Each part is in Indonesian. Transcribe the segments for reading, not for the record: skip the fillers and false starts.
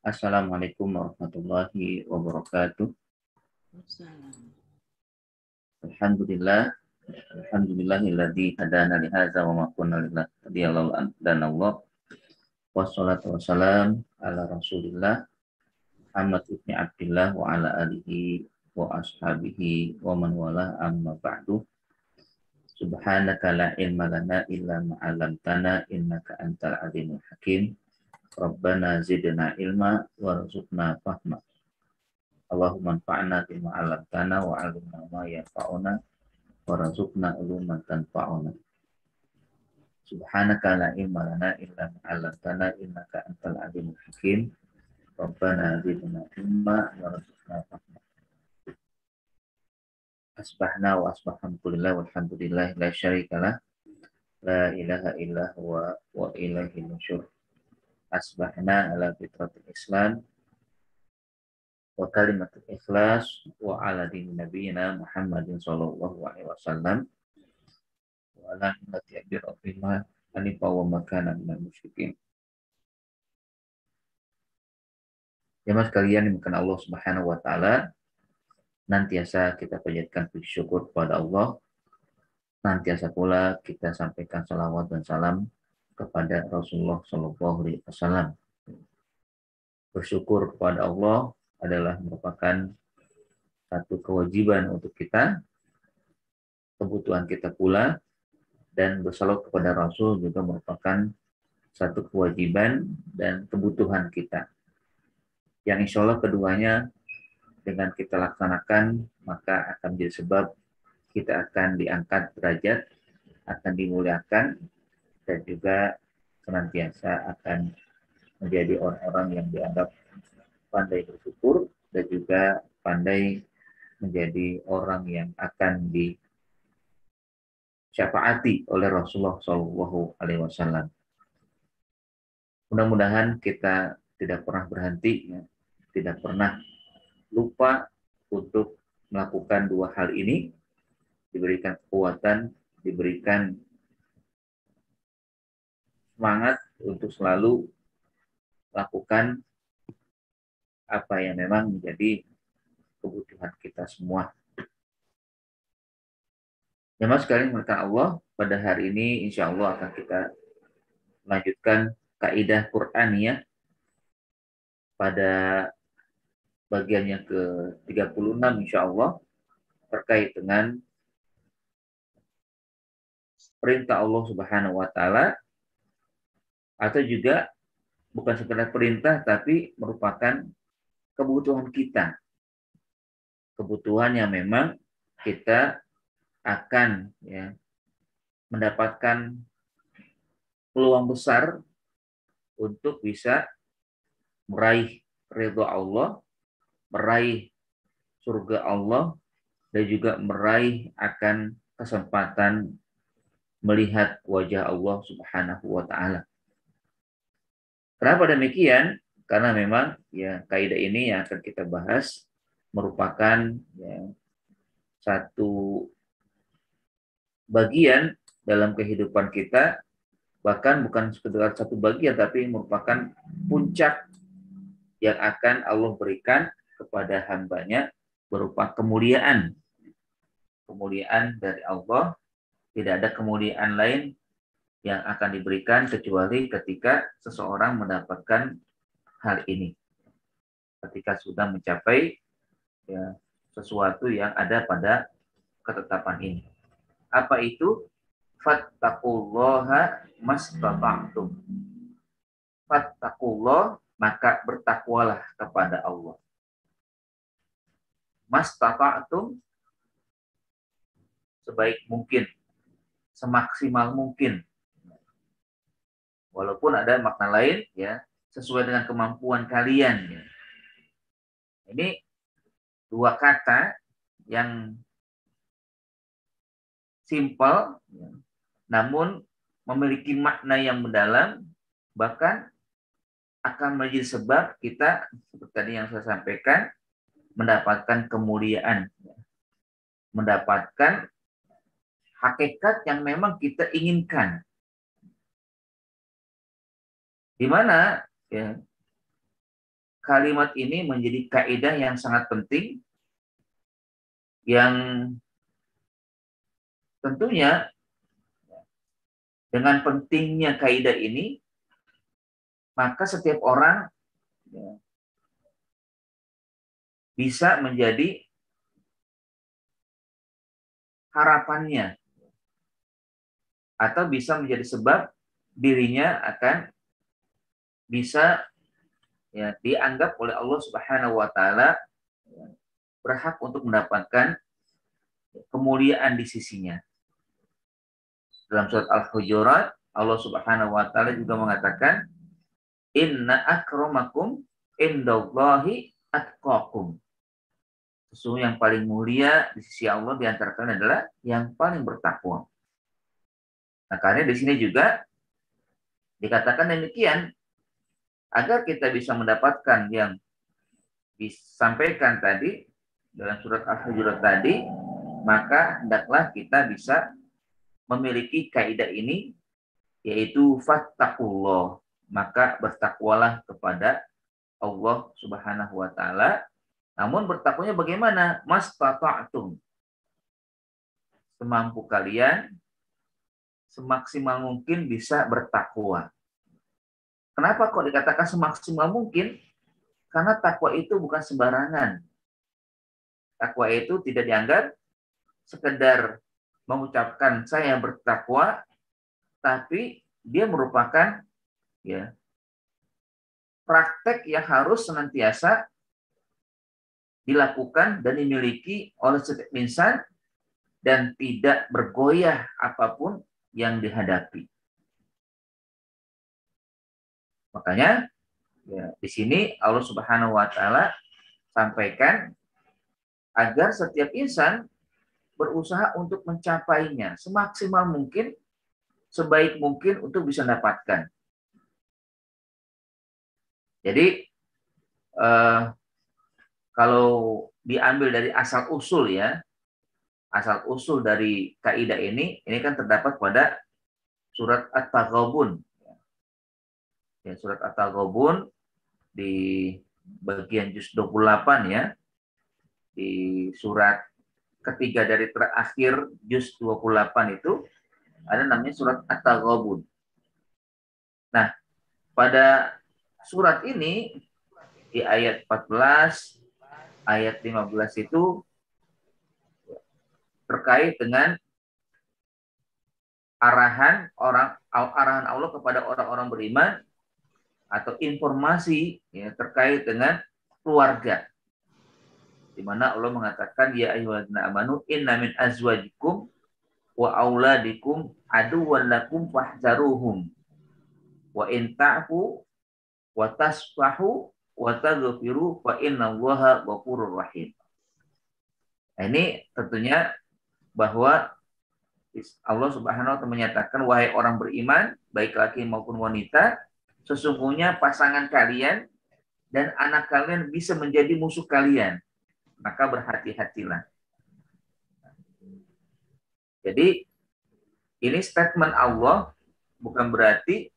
Assalamualaikum warahmatullahi wabarakatuh. Alhamdulillah, alhamdulillahilladzi hadana li hadza wa ma kunna linahtadiya laula an hadana Allah. Wassalatu wassalam ala Rasulillah Muhammad ibn Abdillah wa ala alihi wa ashabihi wa man wala amma ba'du. Subhanaka la ilma lana illa ma 'allamtana innaka antal alimul hakim. Rabbana zidna ilma warzuqna fahma. Allahumma anfa'na bima 'allamtana wa 'allimna ma yanfa'una warzuqna uluman tanfa'una. Subhanaka la ilma lana illa ma 'allamtana innaka antal alimul hakim. Rabbana zidna ilma warzuqna fahma. Asbahna wa asbahamdulillah walhamdulillah la syarikalah la ilaha illa huwa wa ilaihi nusyur. Asbahna ala fitratil Islam wa kalimatul ikhlas wa ala dini nabiyina Muhammadin sallallahu alaihi wasallam wa ala millati Abi Rabbina hanifa wa makana minal musyrikin. Jemaah sekalian dimuliakan Allah Subhanahu wa taala, nantiasa kita panjatkan puji syukur kepada Allah, nantiasa pula kita sampaikan salawat dan salam kepada Rasulullah sallallahu alaihi wasallam. Bersyukur kepada Allah adalah merupakan satu kewajiban untuk kita, kebutuhan kita pula, dan bersalawat kepada Rasul juga merupakan satu kewajiban dan kebutuhan kita. Yang insya Allah keduanya dengan kita laksanakan, maka akan menjadi sebab kita akan diangkat derajat, akan dimuliakan, dan juga senantiasa akan menjadi orang-orang yang dianggap pandai bersyukur dan juga pandai menjadi orang yang akan disyafaati oleh Rasulullah Shallallahu Alaihi Wasallam. Mudah-mudahan kita tidak pernah berhenti, ya, tidak pernah lupa untuk melakukan dua hal ini, diberikan kekuatan, diberikan semangat untuk selalu lakukan apa yang memang menjadi kebutuhan kita semua. Jemaah sekalian dimuliakan Allah, pada hari ini insya Allah akan kita lanjutkan kaidah Qur'aniyah pada bagian yang ke-36 insya Allah, terkait dengan perintah Allah Subhanahu wa taala, atau juga bukan sekedar perintah tapi merupakan kebutuhan kita. Kebutuhan yang memang kita akan mendapatkan peluang besar untuk bisa meraih ridha Allah, meraih surga Allah, dan juga meraih akan kesempatan melihat wajah Allah Subhanahu wa taala. Kenapa demikian? Karena memang kaidah ini yang akan kita bahas merupakan satu bagian dalam kehidupan kita, bahkan bukan sekedar satu bagian tapi merupakan puncak yang akan Allah berikan kepada hambanya berupa kemuliaan. Kemuliaan dari Allah, tidak ada kemuliaan lain yang akan diberikan kecuali ketika seseorang mendapatkan hal ini. Ketika sudah mencapai sesuatu yang ada pada ketetapan ini. Apa itu? Fattaqullaha mastata'tum. Fattaqullah, maka bertakwalah kepada Allah. Mastata'tum, sebaik mungkin, semaksimal mungkin. Walaupun ada makna lain, sesuai dengan kemampuan kalian. Ini dua kata yang simpel, namun memiliki makna yang mendalam, bahkan akan menjadi sebab kita, seperti tadi yang saya sampaikan, mendapatkan kemuliaan, mendapatkan hakikat yang memang kita inginkan. Di mana kalimat ini menjadi kaidah yang sangat penting, yang tentunya dengan pentingnya kaidah ini, maka setiap orang bisa menjadi harapannya, atau bisa menjadi sebab dirinya akan bisa dianggap oleh Allah Subhanahu wa taala berhak untuk mendapatkan kemuliaan di sisinya. Dalam surat Al-Hujurat, Allah Subhanahu wa taala juga mengatakan, "Inna akramakum indallahi atqakum." Sesungguhnya yang paling mulia di sisi Allah di antara kalian adalah yang paling bertakwa. Nah, karena di sini juga dikatakan demikian, agar kita bisa mendapatkan yang disampaikan tadi dalam surat Al-Hujurat tadi, maka hendaklah kita bisa memiliki kaidah ini, yaitu fattaqullah, maka bertakwalah kepada Allah Subhanahu wa taala. Namun bertakwanya bagaimana? Mastata'tum, semampu kalian, semaksimal mungkin bisa bertakwa. Kenapa kok dikatakan semaksimal mungkin? Karena takwa itu bukan sembarangan. Takwa itu tidak dianggap sekedar mengucapkan saya bertakwa, tapi dia merupakan praktek yang harus senantiasa dilakukan dan dimiliki oleh setiap insan dan tidak bergoyah apapun yang dihadapi. Makanya di sini Allah Subhanahu wa taala sampaikan agar setiap insan berusaha untuk mencapainya semaksimal mungkin, sebaik mungkin untuk bisa mendapatkan. Jadi kalau diambil dari asal usul asal usul dari kaidah ini kan terdapat pada surat At-Taghabun. Surat At-Taghabun di bagian juz 28 di surat ketiga dari terakhir juz 28 itu ada namanya surat At-Taghabun. Nah, pada surat ini di ayat 14, ayat 15 itu terkait dengan arahan Allah kepada orang-orang beriman, atau informasi terkait dengan keluarga, di mana Allah mengatakan, ya ayyuhalladzina amanu inna min azwajikum wa auladikum aduwwan lakum fahzaruhum wa in ta'fu wa tasfahu wa taghfiru fa innallaha ghafurur rahim. Nah, ini tentunya bahwa Allah Subhanahu wa taala menyatakan, wahai orang beriman, baik laki maupun wanita, sesungguhnya pasangan kalian dan anak kalian bisa menjadi musuh kalian, maka berhati-hatilah. Jadi ini statement Allah, bukan berarti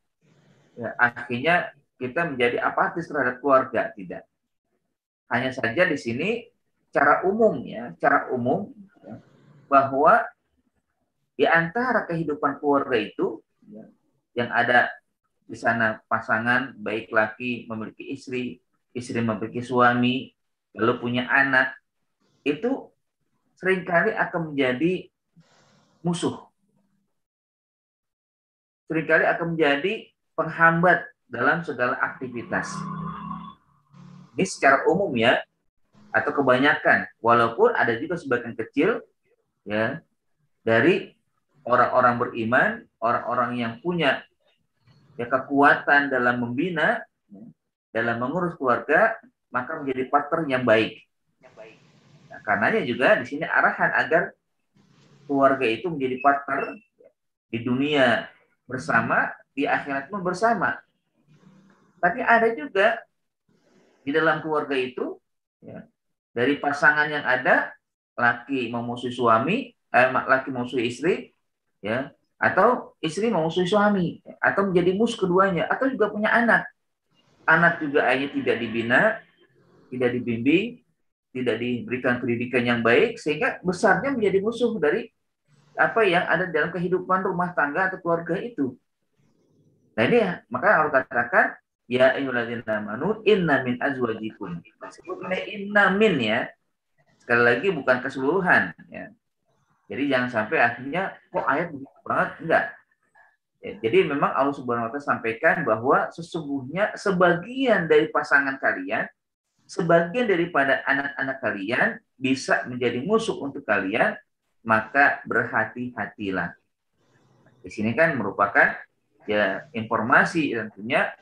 akhirnya kita menjadi apatis terhadap keluarga, tidak. Hanya saja di sini cara umum bahwa di antara kehidupan keluarga itu yang ada di sana pasangan, baik laki memiliki istri, istri memiliki suami, lalu punya anak, itu seringkali akan menjadi musuh. Seringkali akan menjadi penghambat dalam segala aktivitas. Ini secara umum atau kebanyakan, walaupun ada juga sebagian kecil dari orang-orang beriman, orang-orang yang punya kekuatan dalam membina, dalam mengurus keluarga, maka menjadi partner yang baik. Nah, karenanya juga di sini arahan agar keluarga itu menjadi partner di dunia bersama, di akhirat pun bersama. Tapi ada juga di dalam keluarga itu dari pasangan yang ada, laki memusuhi suami, laki memusuhi istri, atau istri memusuhi suami, atau menjadi musuh keduanya, atau juga punya anak. anak juga akhirnya tidak dibina, tidak dibimbing, tidak diberikan pendidikan yang baik, sehingga besarnya menjadi musuh dari apa yang ada dalam kehidupan rumah tangga atau keluarga itu. Nah ini ya, maka Allah katakan, ya ayyuhalladzina amanu inna min azwajikum. Sebutnya inna min ya. Sekali lagi bukan keseluruhan ya. Jadi jangan sampai akhirnya kok ayat begitu banget, enggak. Ya, jadi memang Allah Subhanahu wa taala sampaikan bahwa sesungguhnya sebagian dari pasangan kalian, sebagian daripada anak-anak kalian bisa menjadi musuh untuk kalian, maka berhati-hatilah. Di sini kan merupakan ya informasi tentunya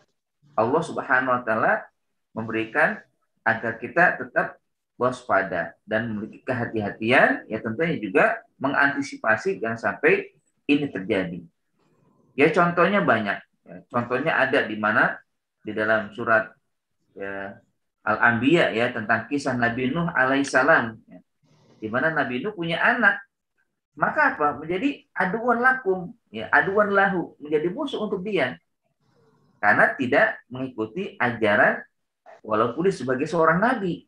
Allah Subhanahu wa taala memberikan agar kita tetap waspada dan memiliki kehati-hatian, ya tentunya juga mengantisipasi jangan sampai ini terjadi. Ya contohnya banyak. Ya, contohnya ada di mana di dalam surat ya, Al-Anbiya ya tentang kisah Nabi Nuh alaihissalam. Ya, di mana Nabi Nuh punya anak. Maka apa? Menjadi aduan lakum, ya, aduan lahu, menjadi musuh untuk dia. Karena tidak mengikuti ajaran walaupun dia sebagai seorang nabi.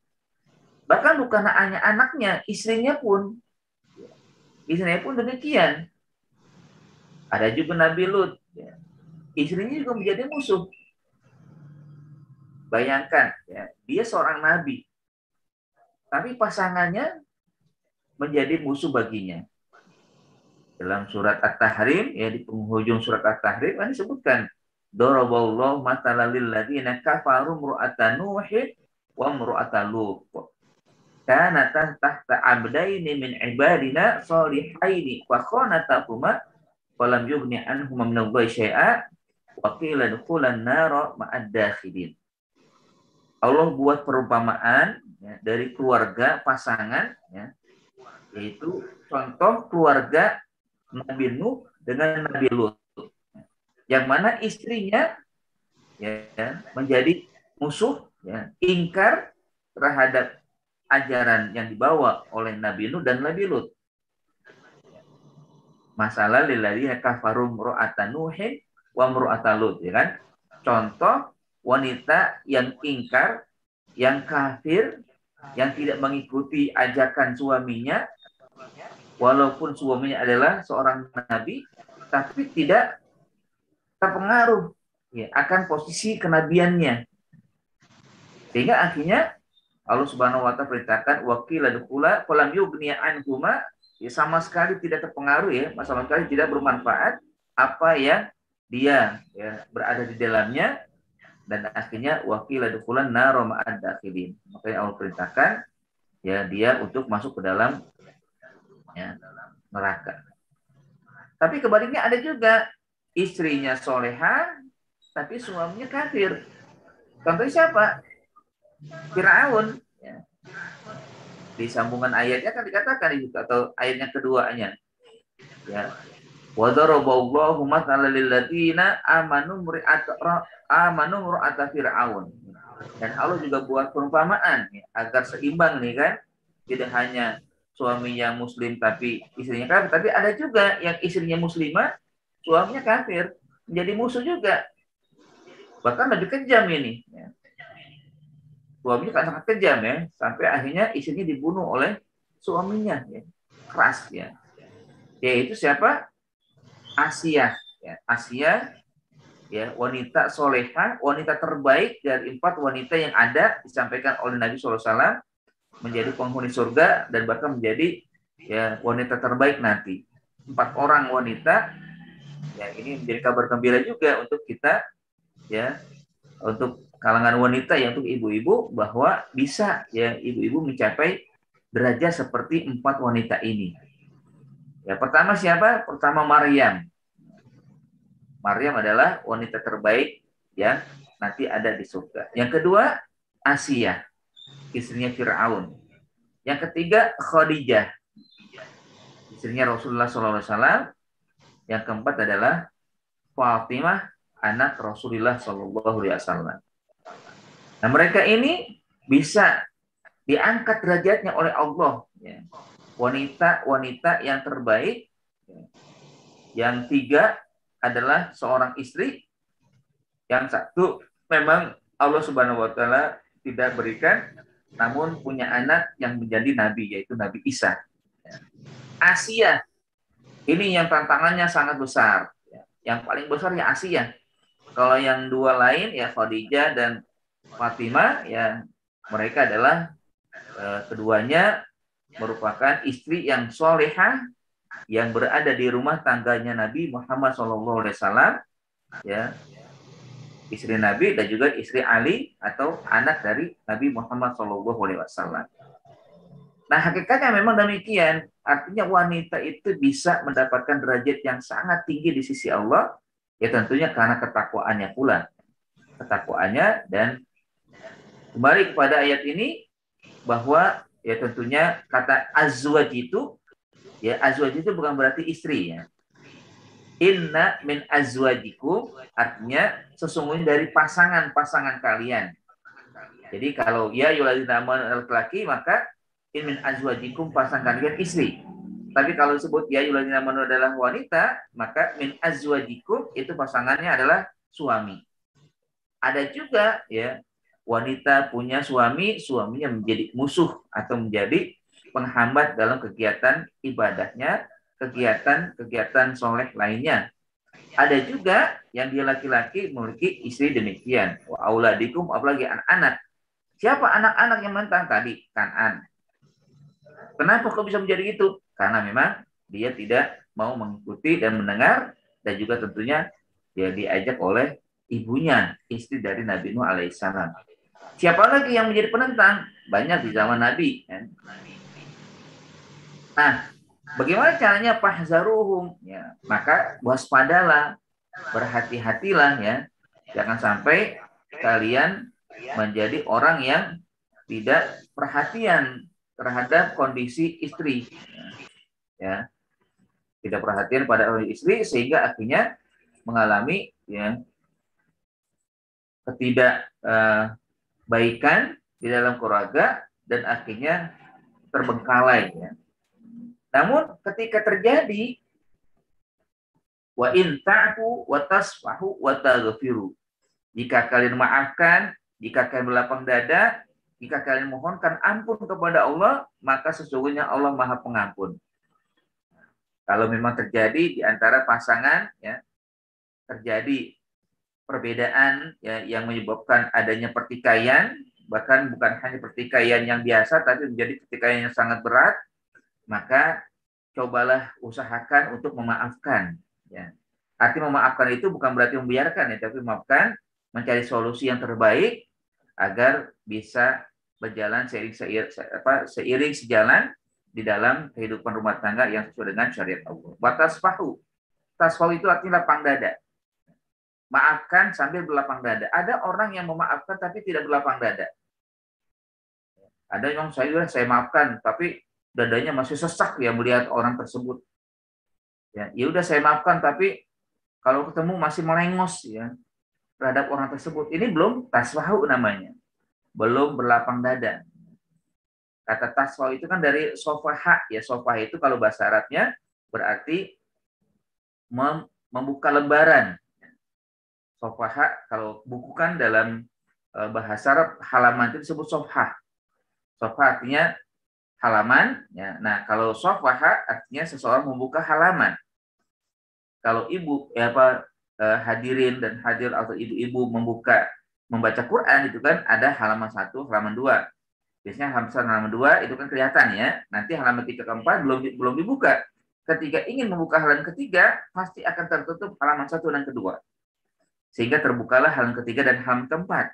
Bahkan bukan hanya anaknya, istrinya pun demikian. Ada juga Nabi Lut, ya. Istrinya juga menjadi musuh. Bayangkan, ya, dia seorang nabi, tapi pasangannya menjadi musuh baginya. Dalam surat At-Tahrim, ya di penghujung surat At-Tahrim, ini disebutkan, Daraballahu mathalan lil ladzina kafaru imra'atan Nuhin wa imra'atan Lut. Kanata tahta abdaini min ibadina shalihaini wa khanatahuma falam yughni anhuma min Allahi syai'a wa qila dukhulan nara ma'ad dakhilin. Allah buat perumpamaan ya, dari keluarga pasangan ya, yaitu contoh keluarga Nabi Nuh dengan Nabi Lut. Yang mana istrinya ya, menjadi musuh ya, ingkar terhadap ajaran yang dibawa oleh Nabi Nuh dan Nabi Lut. Masalah lilladzina kafaru imra'atan Nuhin wa imra'atan Lut, ya kan? Contoh wanita yang ingkar, yang kafir, yang tidak mengikuti ajakan suaminya, walaupun suaminya adalah seorang nabi, tapi tidak terpengaruh ya, akan posisi kenabiannya. Sehingga akhirnya Allah Subhanahu wa taala perintahkan waqila dukhula falam yughni anhuma, ya sama sekali tidak terpengaruh ya, sama sekali tidak bermanfaat apa yang dia ya, berada di dalamnya, dan akhirnya waqila dukhulan nar ma'ad dakhilin. Makanya Allah perintahkan ya dia untuk masuk ke dalam ya, neraka. Tapi kebaliknya ada juga istrinya soleha tapi suaminya kafir. Contohnya siapa? Firaun. Ya. Di sambungan ayatnya kan dikatakan itu, atau ayatnya keduanya. Ya. Wa daraballahu mathalan lil ladzina amanu imra'ata Fir'aun. Dan Allah juga buat perumpamaan ya, agar seimbang nih kan. Tidak hanya suami yang muslim tapi istrinya kafir, tapi ada juga yang istrinya muslimah, suaminya kafir, menjadi musuh juga. Bahkan lebih kejam ini. Ya. Suaminya kan sangat kejam ya, sampai akhirnya istrinya dibunuh oleh suaminya, ya. Keras ya. Yaitu siapa? Asia, ya. Asia, ya, wanita soleha, wanita terbaik dari 4 wanita yang ada disampaikan oleh Nabi SAW, menjadi penghuni surga dan bahkan menjadi ya wanita terbaik nanti. 4 orang wanita, ya ini menjadi kabar gembira juga untuk kita, ya, untuk kalangan wanita, yang untuk ibu-ibu, bahwa bisa ya ibu-ibu mencapai derajat seperti 4 wanita ini. Ya, pertama siapa? Pertama Maryam. Maryam adalah wanita terbaik yang nanti ada di surga. Yang kedua Asia, istrinya Fir'aun. Yang ketiga Khadijah, istrinya Rasulullah SAW. Yang keempat adalah Fatimah, anak Rasulullah SAW. Nah, mereka ini bisa diangkat derajatnya oleh Allah. Ya. Wanita-wanita yang terbaik. Ya. Yang tiga adalah seorang istri. Yang satu memang Allah Subhanahu wa taala tidak berikan, namun punya anak yang menjadi nabi, yaitu Nabi Isa. Asia, ini yang tantangannya sangat besar. Yang paling besar ya Asia. Kalau yang dua lain ya Khadijah dan Fatimah, ya mereka adalah keduanya merupakan istri yang solehah yang berada di rumah tangganya Nabi Muhammad SAW, ya, istri Nabi dan juga istri Ali atau anak dari Nabi Muhammad SAW. Nah, hakikatnya memang demikian. Artinya wanita itu bisa mendapatkan derajat yang sangat tinggi di sisi Allah, ya tentunya karena ketakwaannya pula. Ketakwaannya, dan kembali kepada ayat ini bahwa ya tentunya kata azwaj itu, ya azwaj itu bukan berarti istri ya. Inna min azwajikum artinya sesungguhnya dari pasangan-pasangan kalian. Jadi kalau ya yuladina laki-laki, maka in min azwajikum pasangan kalian istri. Tapi kalau disebut ya yuladina adalah wanita, maka min azwajikum itu pasangannya adalah suami. Ada juga ya wanita punya suami, suaminya menjadi musuh atau menjadi penghambat dalam kegiatan ibadahnya, kegiatan soleh lainnya. Ada juga yang dia laki-laki memiliki istri demikian. Wa auladikum, apalagi anak-anak. Siapa anak-anak yang mentang tadi? Kanan. Kenapa kok bisa menjadi itu? Karena memang dia tidak mau mengikuti dan mendengar, dan juga tentunya dia diajak oleh ibunya, istri dari Nabi Nuh alaihissalam. Siapa lagi yang menjadi penentang? Banyak di zaman Nabi. Nah, bagaimana caranya fahzaruhum? Ya, maka waspadalah, berhati-hatilah ya. Jangan sampai kalian menjadi orang yang tidak perhatian terhadap kondisi istri. Ya, tidak perhatian pada istri sehingga akhirnya mengalami ya ketidakbaikan di dalam keluarga dan akhirnya terbengkalai ya. Namun ketika terjadi wa in ta'fu wa tasfahu wa taghfiru, jika kalian maafkan, jika kalian berlapang dada, jika kalian mohonkan ampun kepada Allah, maka sesungguhnya Allah Maha Pengampun. Kalau memang terjadi di antara pasangan ya, terjadi perbedaan ya, yang menyebabkan adanya pertikaian, bahkan bukan hanya pertikaian yang biasa tapi menjadi pertikaian yang sangat berat, maka cobalah usahakan untuk memaafkan ya. Arti memaafkan itu bukan berarti membiarkan ya, tapi memaafkan, mencari solusi yang terbaik agar bisa berjalan seiring sejalan di dalam kehidupan rumah tangga yang sesuai dengan syariat Allah. Watasfahu, tasfahu itu artinya lapang dada. Maafkan sambil berlapang dada. Ada orang yang memaafkan tapi tidak berlapang dada. Ada yang saya maafkan tapi dadanya masih sesak ya melihat orang tersebut. Ya udah saya maafkan tapi kalau ketemu masih melengos ya terhadap orang tersebut. Ini belum tasfahu namanya. Belum berlapang dada. Kata tasfahu itu kan dari sofaha ya. Sofaha itu kalau bahasa Arabnya berarti membuka lembaran. Sofaha kalau buku kan dalam bahasa Arab halaman itu disebut sofha. Sofha artinya halaman. Ya. Nah kalau sofaha artinya seseorang membuka halaman. Kalau ibu ya hadirin dan hadir atau ibu-ibu membaca Quran itu kan ada halaman 1, halaman 2. Biasanya halaman 2 itu kan kelihatan ya. Nanti halaman 3 ke 4 belum dibuka. Ketika ingin membuka halaman ketiga pasti akan tertutup halaman 1 dan kedua. Sehingga terbukalah halaman ketiga dan halaman keempat.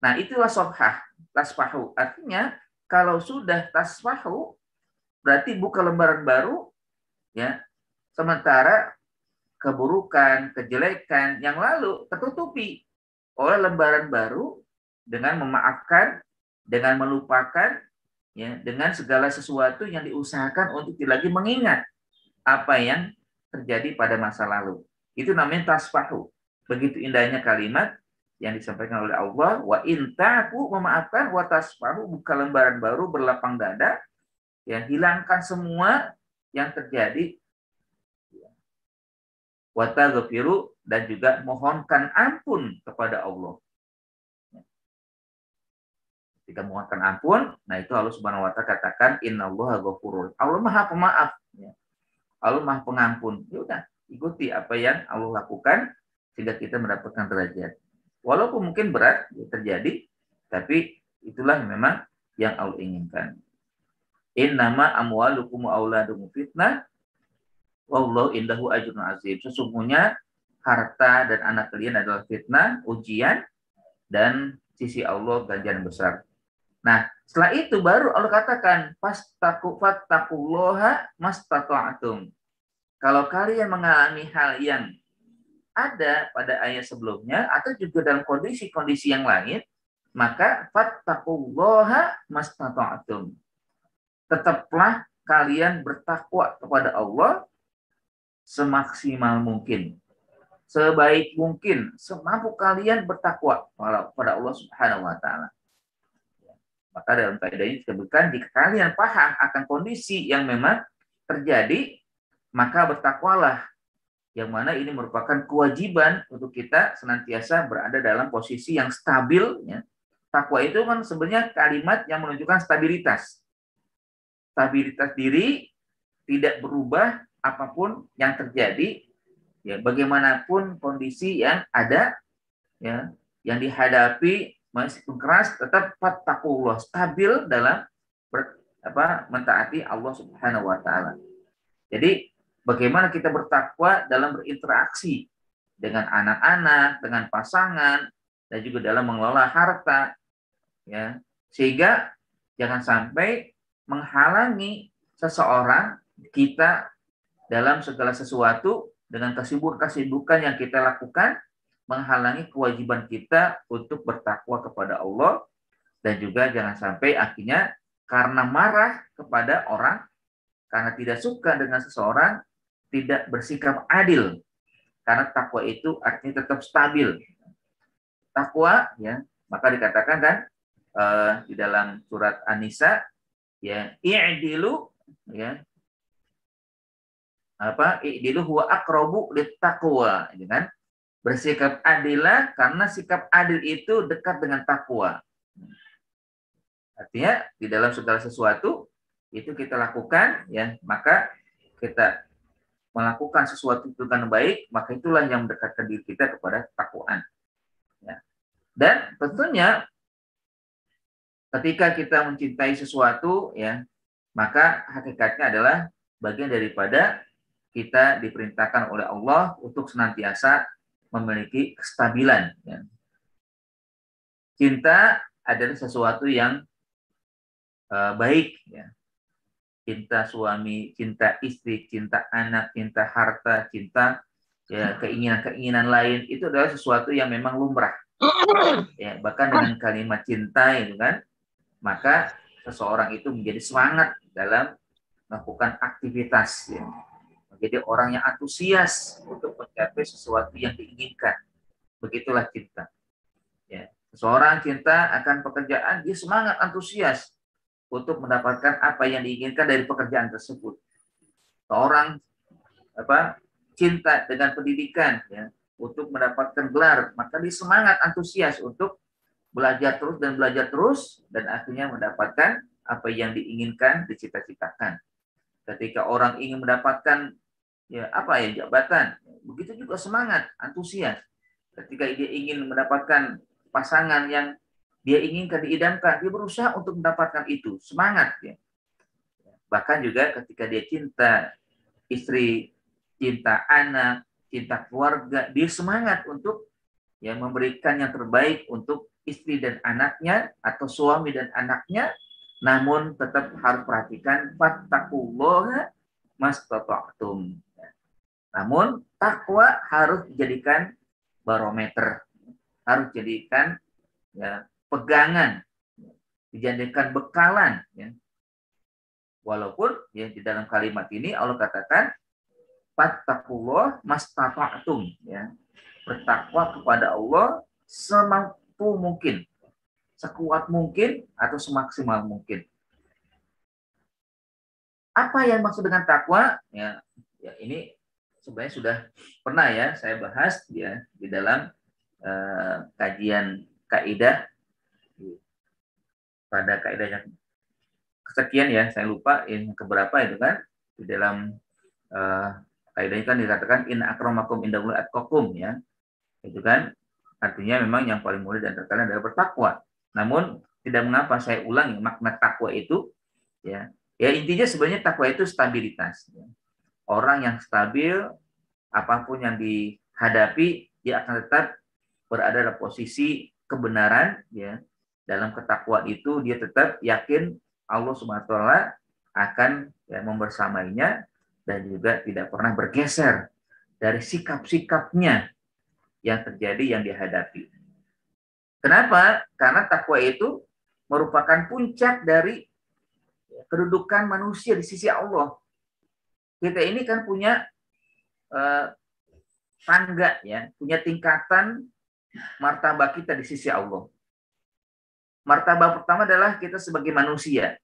Nah, itulah sofhah, tasfahu. Artinya kalau sudah tasfahu berarti buka lembaran baru ya. Sementara keburukan, kejelekan yang lalu tertutupi oleh lembaran baru dengan memaafkan, dengan melupakan, ya, dengan segala sesuatu yang diusahakan untuk tidak lagi mengingat apa yang terjadi pada masa lalu. Itu namanya tasfahu. Begitu indahnya kalimat yang disampaikan oleh Allah, wa in ta'fu, memaafkan, wa tasfahu, buka lembaran baru, berlapang dada, yang hilangkan semua yang terjadi, wa taghfiru, dan juga mohonkan ampun kepada Allah. Ketika mohonkan ampun, nah itu Allah Subhanahu wa taala katakan innallaha ghafurur. Allah Maha Pemaaf, ya. Allah Maha Pengampun. Ya udah, ikuti apa yang Allah lakukan sehingga kita mendapatkan derajat. Walaupun mungkin berat ya, terjadi, tapi itulah memang yang Allah inginkan. Innama amwalukum wa auladukum fitnah wallahu indahu ajrun azim. Sesungguhnya harta dan anak kalian adalah fitnah, ujian, dan sisi Allah ganjaran besar. Nah, setelah itu baru Allah katakan fattaqullaha mastata'tum. Kalau kalian mengalami hal yang ada pada ayat sebelumnya atau juga dalam kondisi-kondisi yang lain, maka fattaqullaha mastata'tum. Tetaplah kalian bertakwa kepada Allah semaksimal mungkin, sebaik mungkin, semampu kalian bertakwa kepada Allah Subhanahu wa taala. Maka dalam kaidah ini disebutkan jika kalian paham akan kondisi yang memang terjadi, maka bertakwalah, yang mana ini merupakan kewajiban untuk kita senantiasa berada dalam posisi yang stabil. Ya. Takwa itu kan sebenarnya kalimat yang menunjukkan stabilitas. Stabilitas diri, tidak berubah apapun yang terjadi, ya bagaimanapun kondisi yang ada, ya yang dihadapi meskipun keras, tetap fattaqullah, stabil dalam mentaati Allah Subhanahu wa taala. Jadi bagaimana kita bertakwa dalam berinteraksi dengan anak-anak, dengan pasangan, dan juga dalam mengelola harta, ya sehingga jangan sampai menghalangi seseorang kita dalam segala sesuatu dengan kesibukan yang kita lakukan, menghalangi kewajiban kita untuk bertakwa kepada Allah, dan juga jangan sampai akhirnya karena marah kepada orang, karena tidak suka dengan seseorang, tidak bersikap adil. Karena takwa itu artinya tetap stabil. Takwa, ya, maka dikatakan kan di dalam surat An-Nisa, ya, i'dilu, ya, i'dilu huwa aqrabu littaqwa, ya kan? Bersikap adillah karena sikap adil itu dekat dengan takwa. Artinya di dalam segala sesuatu itu kita lakukan, ya, maka kita melakukan sesuatu itu dengan baik, maka itulah yang mendekatkan diri kita kepada takwaan. Ya. Dan tentunya ketika kita mencintai sesuatu, ya, maka hakikatnya adalah bagian daripada kita diperintahkan oleh Allah untuk senantiasa memiliki kestabilan. Ya. Cinta adalah sesuatu yang baik, ya. Cinta suami, cinta istri, cinta anak, cinta harta, cinta, ya, keinginan-keinginan lain itu adalah sesuatu yang memang lumrah. Ya, bahkan dengan kalimat cinta itu kan, maka seseorang itu menjadi semangat dalam melakukan aktivitas, ya. Menjadi orang yang antusias untuk mencapai sesuatu yang diinginkan. Begitulah cinta. Ya. Seseorang cinta akan pekerjaan, dia semangat, antusias untuk mendapatkan apa yang diinginkan dari pekerjaan tersebut. Seorang cinta dengan pendidikan, ya, untuk mendapatkan gelar, maka dia semangat, antusias untuk belajar terus dan belajar terus, dan akhirnya mendapatkan apa yang diinginkan, dicita-citakan. Ketika orang ingin mendapatkan, ya, jabatan, begitu juga semangat, antusias. Ketika dia ingin mendapatkan pasangan yang dia inginkan, diidamkan, dia berusaha untuk mendapatkan itu, semangat, ya. Bahkan juga ketika dia cinta istri, cinta anak, cinta keluarga, dia semangat untuk, ya, memberikan yang terbaik untuk istri dan anaknya atau suami dan anaknya, namun tetap harus perhatikan fattaqullaha mastata'tum. Namun takwa harus dijadikan barometer, harus dijadikan, ya, pegangan, dijadikan bekalan, ya. Walaupun, ya, di dalam kalimat ini Allah katakan fattaqullah mastata'tum, ya. Bertakwa kepada Allah semampu mungkin, sekuat mungkin atau semaksimal mungkin. Apa yang maksud dengan takwa? Ya, ini sebenarnya sudah pernah, ya, saya bahas, ya, di dalam kajian kaidah pada kaidah yang kesekian ya, saya lupa yang keberapa itu kan di dalam kaidahnya kan dikatakan in akramakum indallahi atqakum ya. Itu kan artinya memang yang paling mulia dan terkadang adalah bertakwa. Namun tidak mengapa saya ulangi makna takwa itu ya. Ya intinya sebenarnya takwa itu stabilitas. Ya. Orang yang stabil apapun yang dihadapi dia akan tetap berada dalam posisi kebenaran ya. Dalam ketakwaan itu dia tetap yakin Allah Subhanahu wa taala akan ya, membersamainya dan juga tidak pernah bergeser dari sikap-sikapnya yang terjadi yang dihadapi. Kenapa? Karena takwa itu merupakan puncak dari kedudukan manusia di sisi Allah. Kita ini kan punya tangga ya, punya tingkatan martabat kita di sisi Allah. Martabat pertama adalah kita sebagai manusia.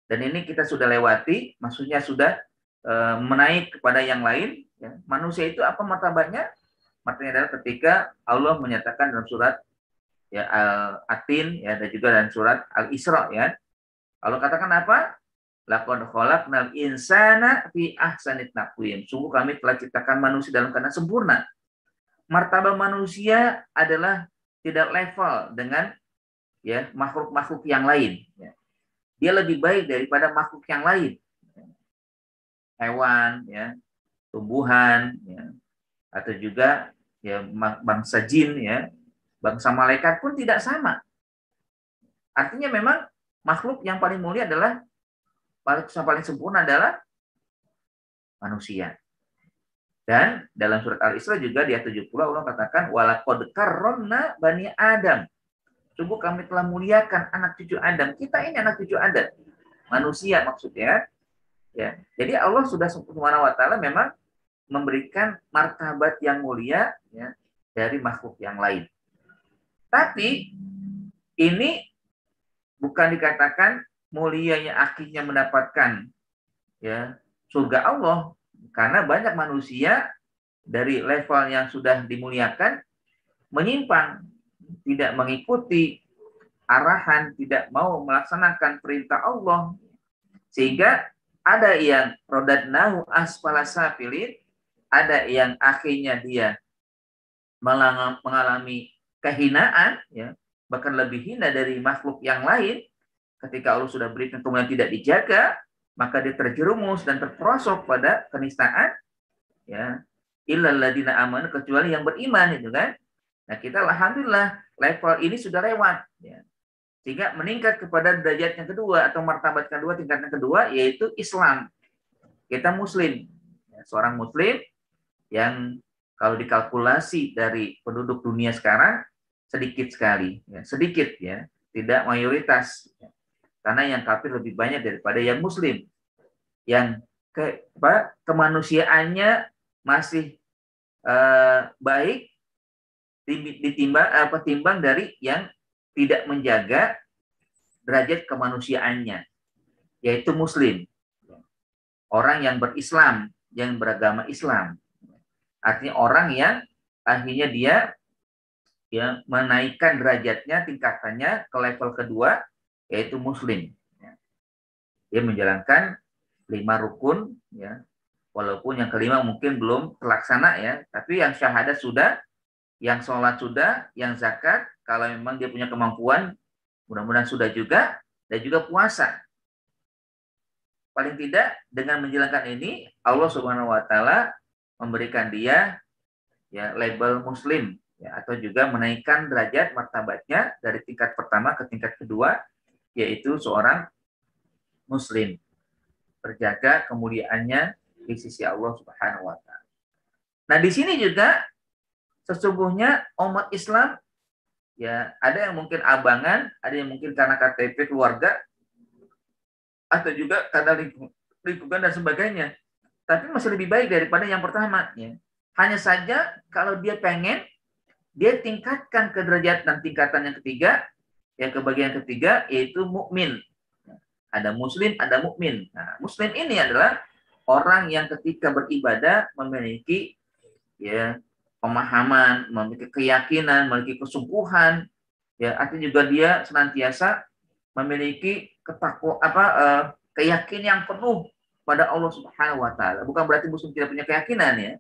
Dan ini kita sudah lewati, maksudnya sudah menaik kepada yang lain. Ya. Manusia itu apa martabatnya? Martabatnya adalah ketika Allah menyatakan dalam surat ya Al-Atin ya dan juga dalam surat Al-Isra ya. Allah katakan apa? Laqad khalaqnal insana fi ahsani taqwim. Sungguh kami telah ciptakan manusia dalam keadaan sempurna. Martabat manusia adalah tidak level dengan ya makhluk-makhluk yang lain. Ya. Dia lebih baik daripada makhluk yang lain. Hewan, ya, tumbuhan, ya, atau juga ya bangsa jin, ya, bangsa malaikat pun tidak sama. Artinya memang makhluk yang paling mulia adalah paling sempurna adalah manusia. Dan dalam surat Al-Isra juga di ayat 70 Allah katakan walaqad karramna bani Adam. Sungguh kami telah muliakan anak cucu Adam. Kita ini anak cucu Adam. Manusia maksudnya. Ya. Jadi Allah sudah Subhanahu wa taala memang memberikan martabat yang mulia ya, dari makhluk yang lain. Tapi ini bukan dikatakan mulianya akhirnya mendapatkan ya surga Allah, karena banyak manusia dari level yang sudah dimuliakan menyimpang, tidak mengikuti arahan, tidak mau melaksanakan perintah Allah, sehingga ada yang rodadnahu asfala safilin, ada yang akhirnya dia mengalami kehinaan, ya, bahkan lebih hina dari makhluk yang lain. Ketika Allah sudah berikan kemudian tidak dijaga, maka dia terjerumus dan terperosok pada kenistaan, ya, illal ladina amanu, kecuali yang beriman itu kan. Nah kita alhamdulillah level ini sudah lewat, ya. Sehingga meningkat kepada derajat yang kedua atau martabat kedua, tingkat yang kedua, yaitu Islam. Kita Muslim, ya, seorang Muslim yang kalau dikalkulasi dari penduduk dunia sekarang sedikit sekali, ya, sedikit ya, tidak mayoritas, ya. Karena yang kafir lebih banyak daripada yang Muslim, yang kemanusiaannya masih baik ditimbang dari yang tidak menjaga derajat kemanusiaannya, yaitu Muslim, orang yang berislam, yang beragama Islam. Artinya orang yang akhirnya dia ya menaikkan derajatnya, tingkatannya ke level kedua, yaitu Muslim. Dia menjalankan 5 rukun, ya, walaupun yang kelima mungkin belum terlaksana ya, tapi yang syahadat sudah, yang sholat sudah, yang zakat kalau memang dia punya kemampuan mudah-mudahan sudah juga, dan juga puasa. Paling tidak dengan menjalankan ini Allah Subhanahu wa taala memberikan dia ya label Muslim, ya, atau juga menaikkan derajat martabatnya dari tingkat pertama ke tingkat kedua, yaitu seorang Muslim, terjaga kemuliaannya di sisi Allah Subhanahu wa taala. Nah, di sini juga sesungguhnya umat Islam ya ada yang mungkin abangan, ada yang mungkin karena KTP keluarga, atau juga karena lingkungan dan sebagainya. Tapi masih lebih baik daripada yang pertama. Ya. Hanya saja kalau dia pengen, dia tingkatkan ke derajat dan tingkatan yang ketiga, yang ke bagian ketiga, yaitu mukmin. Ada Muslim, ada mukmin. Nah, Muslim ini adalah orang yang ketika beribadah memiliki ya pemahaman, memiliki keyakinan, memiliki kesungguhan, ya artinya juga dia senantiasa memiliki keyakinan yang penuh pada Allah Subhanahu wa taala. Bukan berarti muslim tidak punya keyakinan ya.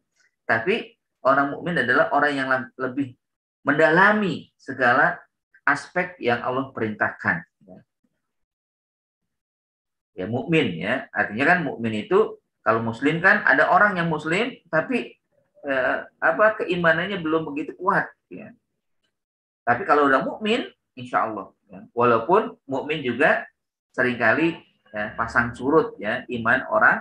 Tapi orang mukmin adalah orang yang lebih mendalami segala aspek yang Allah perintahkan. Ya mukmin ya. Artinya kan mukmin itu kalau muslim kan ada orang yang muslim tapi keimanannya belum begitu kuat ya. Tapi kalau udah mukmin insya Allah ya. Walaupun mukmin juga seringkali ya, pasang surut ya iman orang.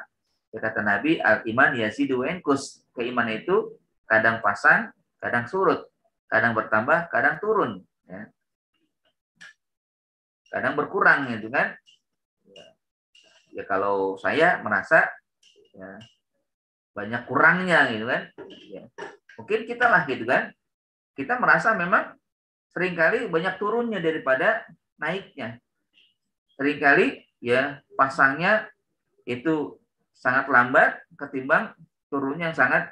Ya, kata Nabi, al-iman yazidu wa yanqus. Keimanan itu kadang pasang, kadang surut, kadang bertambah, kadang turun. Ya. Kadang berkurang gitu kan. Ya kalau saya merasa ya, banyak kurangnya gitu kan. Ya. Mungkin kita lah gitu kan. Kita merasa memang seringkali banyak turunnya daripada naiknya. Seringkali ya pasangnya itu sangat lambat ketimbang turunnya yang sangat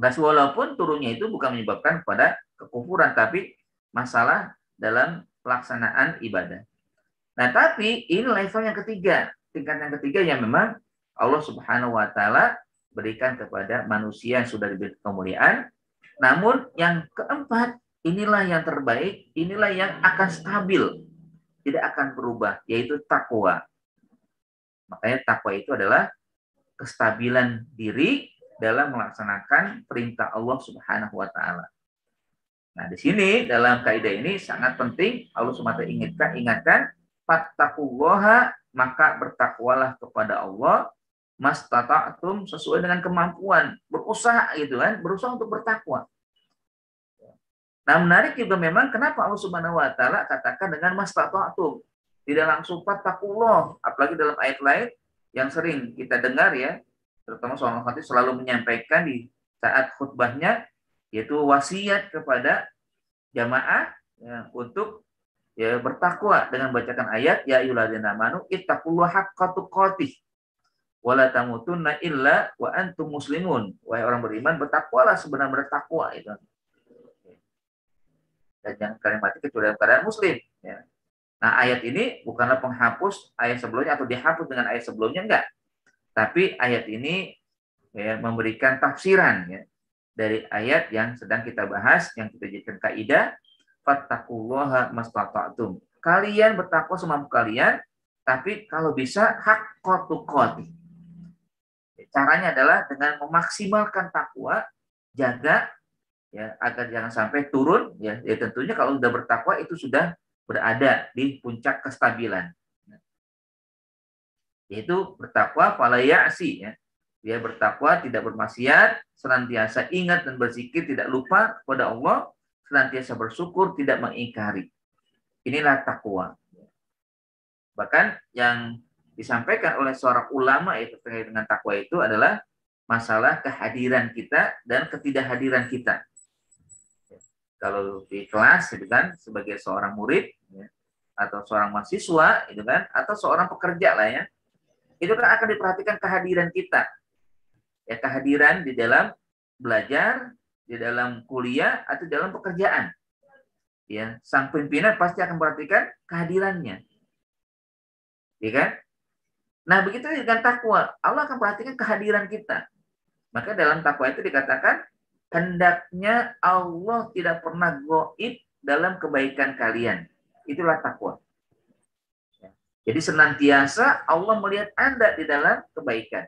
gas, walaupun turunnya itu bukan menyebabkan kepada kekufuran tapi masalah dalam pelaksanaan ibadah. Nah, tapi ini level yang ketiga, tingkat yang ketiga yang memang Allah Subhanahu wa taala berikan kepada manusia yang sudah diberi kemuliaan. Namun yang keempat, inilah yang terbaik, inilah yang akan stabil, tidak akan berubah, yaitu takwa. Makanya takwa itu adalah kestabilan diri dalam melaksanakan perintah Allah Subhanahu wa taala. Nah, di sini dalam kaidah ini sangat penting Allah SWT ingatkan fattaqullaha, maka bertakwalah kepada Allah mastata'tum, sesuai dengan kemampuan, berusaha gitu kan, berusaha untuk bertakwa. Nah, menarik juga memang kenapa Allah Subhanahu wa taala katakan dengan mastata'tum, tidak langsung fattaqullah, apalagi dalam ayat lain yang sering kita dengar ya, terutama seorang khatib selalu menyampaikan di saat khutbahnya, yaitu wasiat kepada jamaah ya, untuk ya bertakwa dengan bacakan ayat ya ayyuhalladzina amanu ittaqullaha haqqa tuqatih wa la tamutunna illa wa antum muslimun. Wahai orang beriman, bertakwalah sebenar-benar takwa itu. Dan jangan kalian mati kecuali dalam keadaan muslim ya. Nah, ayat ini bukanlah penghapus ayat sebelumnya atau dihapus dengan ayat sebelumnya, enggak. Tapi ayat ini ya, memberikan tafsiran ya, dari ayat yang sedang kita bahas, yang kita jadikan kaidah, fattaqullaha mastata'tum. Kalian bertakwa semampu kalian, tapi kalau bisa haqqa tuqatih. Caranya adalah dengan memaksimalkan takwa, jaga ya agar jangan sampai turun ya. Ya tentunya kalau sudah bertakwa itu sudah berada di puncak kestabilan. Yaitu bertakwa fala ya'si ya. Dia bertakwa, tidak bermaksiat, senantiasa ingat dan berzikir, tidak lupa kepada Allah, senantiasa bersyukur, tidak mengingkari. Inilah takwa. Bahkan yang disampaikan oleh seorang ulama itu terkait dengan takwa itu adalah masalah kehadiran kita dan ketidakhadiran kita. Kalau di kelas itu kan sebagai seorang murid ya, atau seorang mahasiswa itu kan, atau seorang pekerja lah ya, itu kan akan diperhatikan kehadiran kita. Ya, kehadiran di dalam belajar, di dalam kuliah atau dalam pekerjaan. Ya, sang pimpinan pasti akan perhatikan kehadirannya. Ya kan? Nah, begitu dengan takwa, Allah akan perhatikan kehadiran kita. Maka dalam takwa itu dikatakan hendaknya Allah tidak pernah gaib dalam kebaikan kalian. Itulah takwa. Jadi senantiasa Allah melihat Anda di dalam kebaikan.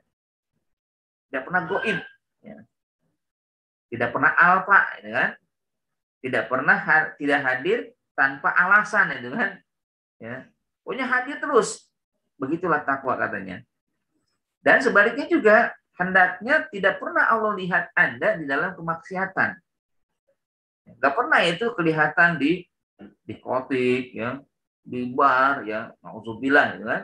Tidak pernah gaib. Ya. Tidak pernah alfa, gitu kan? Tidak pernah tidak hadir tanpa alasan, itu kan? Ya. Pokoknya hadir terus. Begitulah takwa katanya. Dan sebaliknya juga, hendaknya tidak pernah Allah lihat Anda di dalam kemaksiatan. Nggak pernah itu kelihatan di diskotik, ya, di bar, ya, nauzubillah, gitu kan?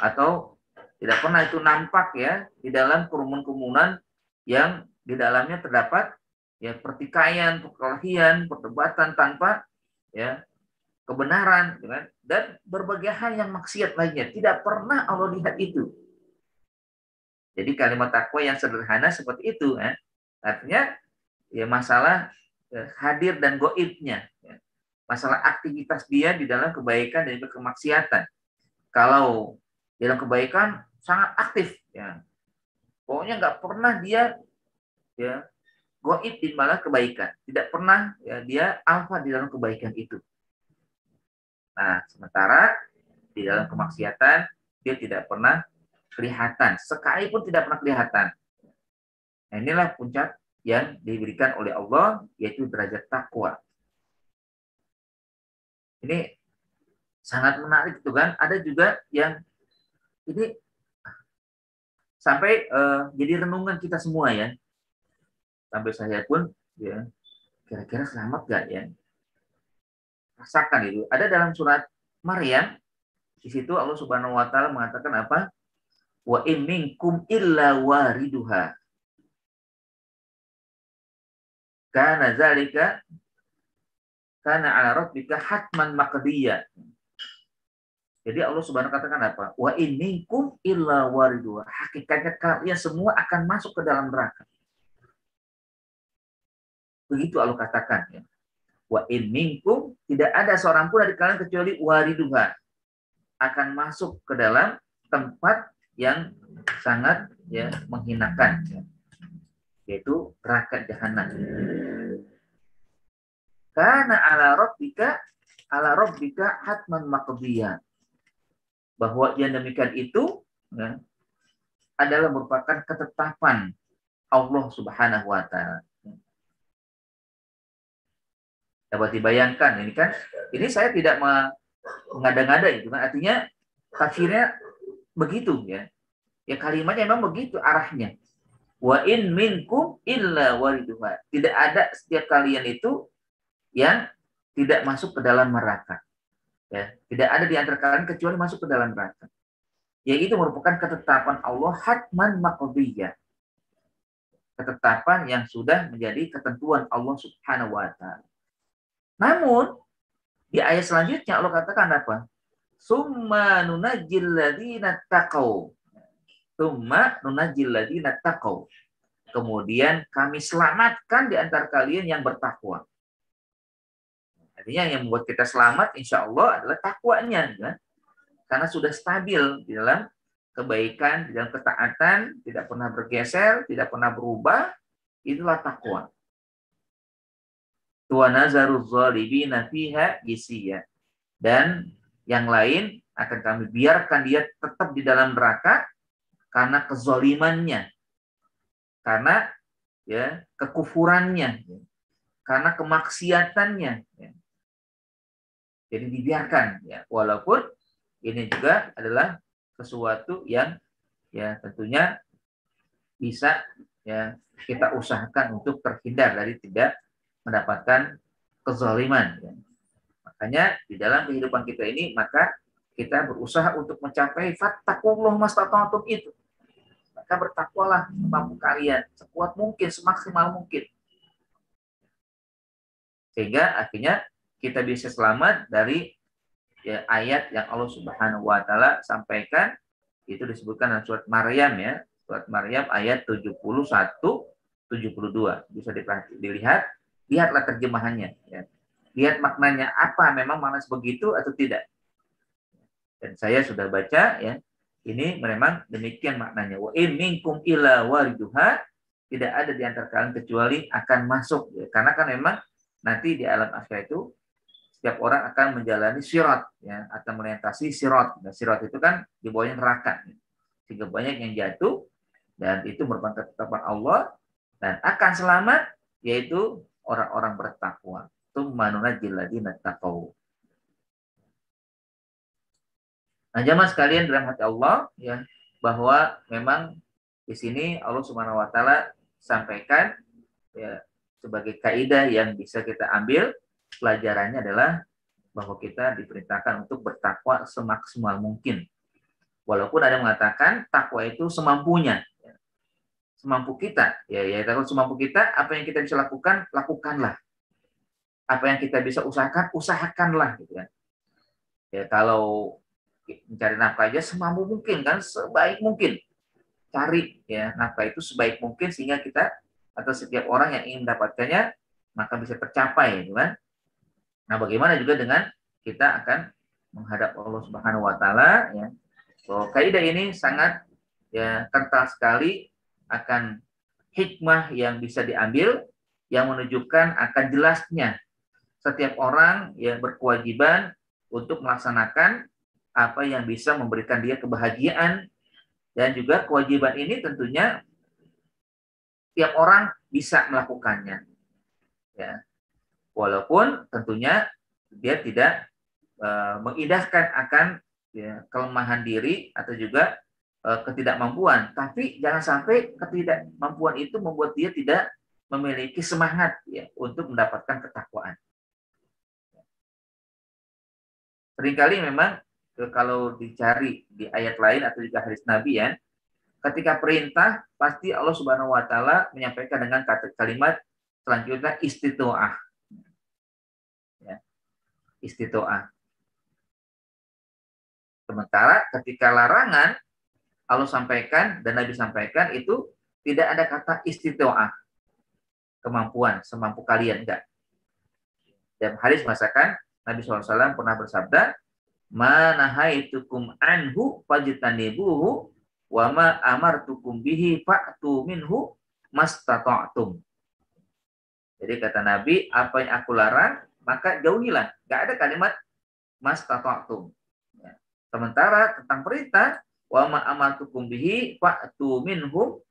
Atau tidak pernah itu nampak ya di dalam kerumunan-kerumunan yang di dalamnya terdapat ya pertikaian, perkelahian, perdebatan tanpa ya kebenaran, gitu kan? Dan berbagai hal yang maksiat lainnya. Tidak pernah Allah lihat itu. Jadi kalimat takwa yang sederhana seperti itu, artinya ya masalah hadir dan goibnya. Ya. masalah aktivitas dia di dalam kebaikan dan juga kemaksiatan. Kalau dalam kebaikan sangat aktif, ya, pokoknya nggak pernah dia ya goib di malah kebaikan, tidak pernah ya dia alfa di dalam kebaikan itu. Nah, sementara di dalam kemaksiatan dia tidak pernah kelihatan, sekalipun tidak pernah kelihatan. Nah, inilah puncak yang diberikan oleh Allah, yaitu derajat takwa. Ini sangat menarik itu kan. Ada juga yang ini sampai jadi renungan kita semua ya. Sampai saya pun ya kira-kira selamat gak ya? Rasakan itu. Ada dalam surat Maryam, di situ Allah Subhanahu wa taala mengatakan apa? Wa in minkum illa wariduha. Kana zalika kana ala rabbika hatman maqdiyya. Jadi Allah Subhanahu wa taala katakan apa? Wa in minkum illa wariduha. Hakikatnya kalian semua akan masuk ke dalam neraka. Begitu Allah katakan ya. Wa in minkum, tidak ada seorang pun dari kalian kecuali wariduha, akan masuk ke dalam tempat yang sangat ya menghinakan ya, yaitu neraka jahanam. Karena ala rabbika hatman maqdiyah, bahwa yang demikian itu ya, adalah merupakan ketetapan Allah Subhanahu wa taala. Dapat dibayangkan ini kan, ini saya tidak mengada-ngada itu kan, artinya tafsirnya begitu ya. Ya kalimatnya memang begitu arahnya. Wa in minkum illa wariduha. Tidak ada setiap kalian itu yang tidak masuk ke dalam neraka. Ya, tidak ada di antara kalian kecuali masuk ke dalam neraka. Yaitu merupakan ketetapan Allah hatman maqdiyah. Ketetapan yang sudah menjadi ketentuan Allah Subhanahu wa taala. Namun di ayat selanjutnya Allah katakan apa? Summa nunajjil ladzina taqau. Summa nunajjil ladzina taqau. Kemudian kami selamatkan di antara kalian yang bertakwa. Artinya yang membuat kita selamat insya Allah adalah takwanya. Ya? Karena sudah stabil di dalam kebaikan, di dalam ketaatan, tidak pernah bergeser, tidak pernah berubah. Itulah takwa. Wa nazaru dzalibina fiha jisiyya. Dan yang lain akan kami biarkan dia tetap di dalam neraka karena kezalimannya, karena ya kekufurannya, karena kemaksiatannya. Ya. Jadi dibiarkan ya, walaupun ini juga adalah sesuatu yang ya tentunya bisa ya kita usahakan untuk terhindar dari tidak mendapatkan kezaliman. Ya. Makanya di dalam kehidupan kita ini maka kita berusaha untuk mencapai fattakullah mastata'tum itu. Maka bertakwalah semampu kalian, sekuat mungkin, semaksimal mungkin. Sehingga akhirnya kita bisa selamat dari ya, ayat yang Allah Subhanahu wa taala sampaikan, itu disebutkan dalam surat Maryam ya. Surat Maryam ayat 71 72. Bisa dilihat, lihatlah terjemahannya ya. Lihat maknanya apa, memang makna begitu atau tidak. Dan saya sudah baca ya. Ini memang demikian maknanya. Wa in minkum illa wariduha, tidak ada di antara kalian kecuali akan masuk ya. Karena kan memang nanti di alam akhir itu setiap orang akan menjalani sirat ya, atau melintasi sirat. Nah, sirat itu kan di bawahnya neraka. Ya. Sehingga banyak yang jatuh dan itu merupakan ketetapan Allah dan akan selamat yaitu orang-orang bertakwa. Tsumma nunajjil ladzina taqaw. Nah, jamaah sekalian dalam hati Allah ya, bahwa memang di sini Allah Subhanahu wa taala sampaikan ya sebagai kaidah yang bisa kita ambil pelajarannya adalah bahwa kita diperintahkan untuk bertakwa semaksimal mungkin. Walaupun ada yang mengatakan takwa itu semampunya. Ya. Semampu kita, ya kalau semampu kita, apa yang kita bisa lakukan, lakukanlah. Apa yang kita bisa usahakan, usahakanlah gitu kan. Ya kalau mencari nafkah aja semampu mungkin kan, sebaik mungkin. Cari ya nafkah itu sebaik mungkin sehingga kita atau setiap orang yang ingin mendapatkannya maka bisa tercapai gitu kan. Nah, bagaimana juga dengan kita akan menghadap Allah Subhanahu wa taala ya. So, kaidah ini sangat ya kental sekali akan hikmah yang bisa diambil yang menunjukkan akan jelasnya setiap orang yang berkewajiban untuk melaksanakan apa yang bisa memberikan dia kebahagiaan, dan juga kewajiban ini tentunya tiap orang bisa melakukannya ya, walaupun tentunya dia tidak mengindahkan akan ya, kelemahan diri atau juga ketidakmampuan, tapi jangan sampai ketidakmampuan itu membuat dia tidak memiliki semangat ya untuk mendapatkan ketakwaan. Seringkali memang kalau dicari di ayat lain atau juga hadis Nabi ya, ketika perintah pasti Allah Subhanahu wa taala menyampaikan dengan kalimat selanjutnya istitoah. Ya, istitoah. Sementara ketika larangan Allah sampaikan dan Nabi sampaikan itu tidak ada kata istitoah. Kemampuan, semampu kalian, enggak. Dan hadis masakan Nabi SAW pernah bersabda, "Ma nahaitukum anhu fajtanibuhu wa ma amartukum bihi fa'tu minhu mastata'tum." Jadi kata Nabi, apa yang aku larang maka jauhilah. Enggak ada kalimat mastata'tum. Ya. Sementara tentang perintah, wa ma amartukum bihi fa'tu minhu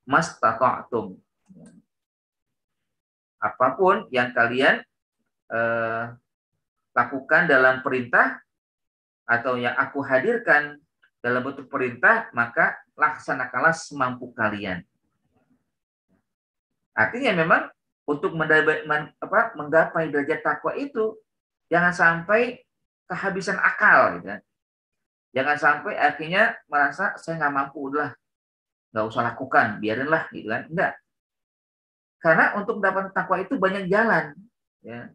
mastata'tum. Apapun yang kalian lakukan dalam perintah atau yang aku hadirkan dalam bentuk perintah, maka laksanakanlah semampu kalian. Artinya memang untuk menggapai derajat takwa itu jangan sampai kehabisan akal, gitu. Jangan sampai akhirnya merasa saya nggak mampu, udahlah nggak usah lakukan, biarinlah, gitu kan? Enggak. Karena untuk mendapatkan takwa itu banyak jalan, ya.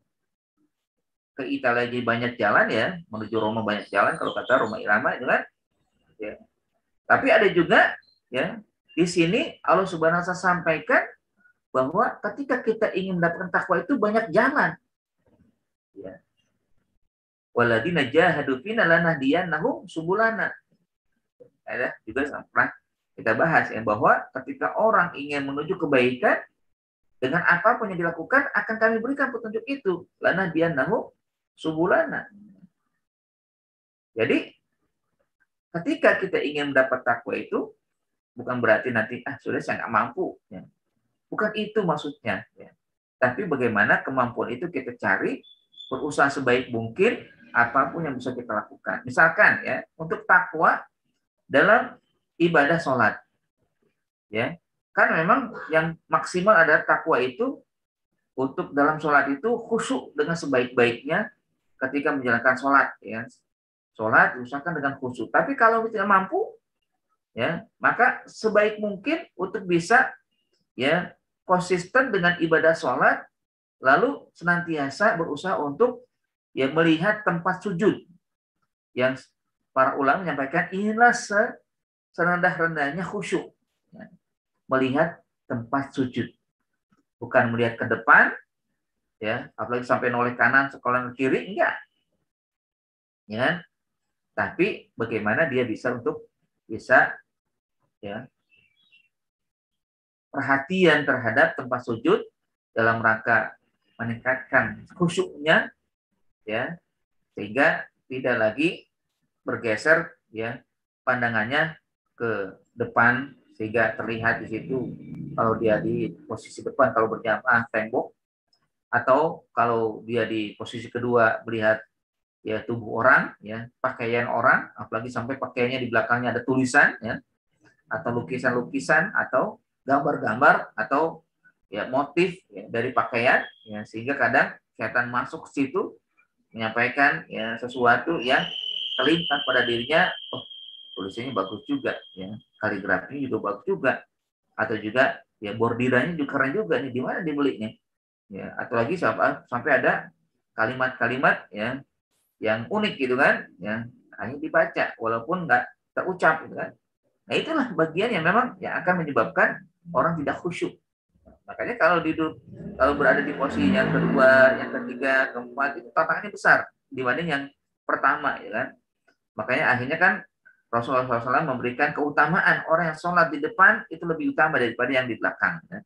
Ke Italia aja banyak jalan ya, menuju Roma banyak jalan kalau kata Roma Irama itu kan. Ya. Tapi ada juga ya di sini Allah Subhanahu wa taala sampaikan bahwa ketika kita ingin mendapatkan takwa itu banyak jalan. Ya. Waladina jahadu fina lanahdiyannahum subulana. Ada juga pernah kita bahas ya bahwa ketika orang ingin menuju kebaikan dengan apapun yang dilakukan akan kami berikan petunjuk itu. Lanahdiyannahum subulana. Jadi ketika kita ingin mendapat takwa itu bukan berarti nanti sudah saya nggak mampu, ya. Bukan itu maksudnya, ya. Tapi bagaimana kemampuan itu kita cari, berusaha sebaik mungkin apapun yang bisa kita lakukan. Misalkan ya untuk takwa dalam ibadah sholat, ya kan memang yang maksimal adalah takwa itu untuk dalam sholat itu khusyuk dengan sebaik-baiknya ketika menjalankan sholat, ya. Sholat usahakan dengan khusyuk. Tapi kalau tidak mampu, ya maka sebaik mungkin untuk bisa ya konsisten dengan ibadah sholat, lalu senantiasa berusaha untuk ya melihat tempat sujud yang para ulama menyampaikan inilah serendah-rendahnya khusyuk, ya. Melihat tempat sujud, bukan melihat ke depan, ya apalagi sampai noleh kanan sekolah ke kiri, enggak, ya. Tapi bagaimana dia bisa ya perhatian terhadap tempat sujud dalam rangka meningkatkan khusyuknya, ya sehingga tidak lagi bergeser ya pandangannya ke depan sehingga terlihat di situ kalau dia di posisi depan kalau berjamaah tembok, atau kalau dia di posisi kedua melihat ya tubuh orang, ya pakaian orang, apalagi sampai pakaiannya di belakangnya ada tulisan, ya atau lukisan-lukisan atau gambar-gambar atau ya motif ya, dari pakaian, ya sehingga kadang setan masuk ke situ menyampaikan ya sesuatu yang terlintas pada dirinya, oh tulisannya bagus juga, ya kaligrafinya juga bagus juga, atau juga ya bordirannya juga keren juga nih, di mana dibelinya, ya atau lagi sampai ada kalimat-kalimat ya yang unik gitu kan, ya hanya dibaca walaupun nggak terucap gitu kan. Nah itulah bagian yang memang yang akan menyebabkan orang tidak khusyuk. Makanya kalau berada di posisi yang kedua, yang ketiga, keempat, itu tantangannya besar dibanding yang pertama, ya kan? Makanya akhirnya kan Rasulullah SAW memberikan keutamaan orang yang sholat di depan itu lebih utama daripada yang di belakang. Ya.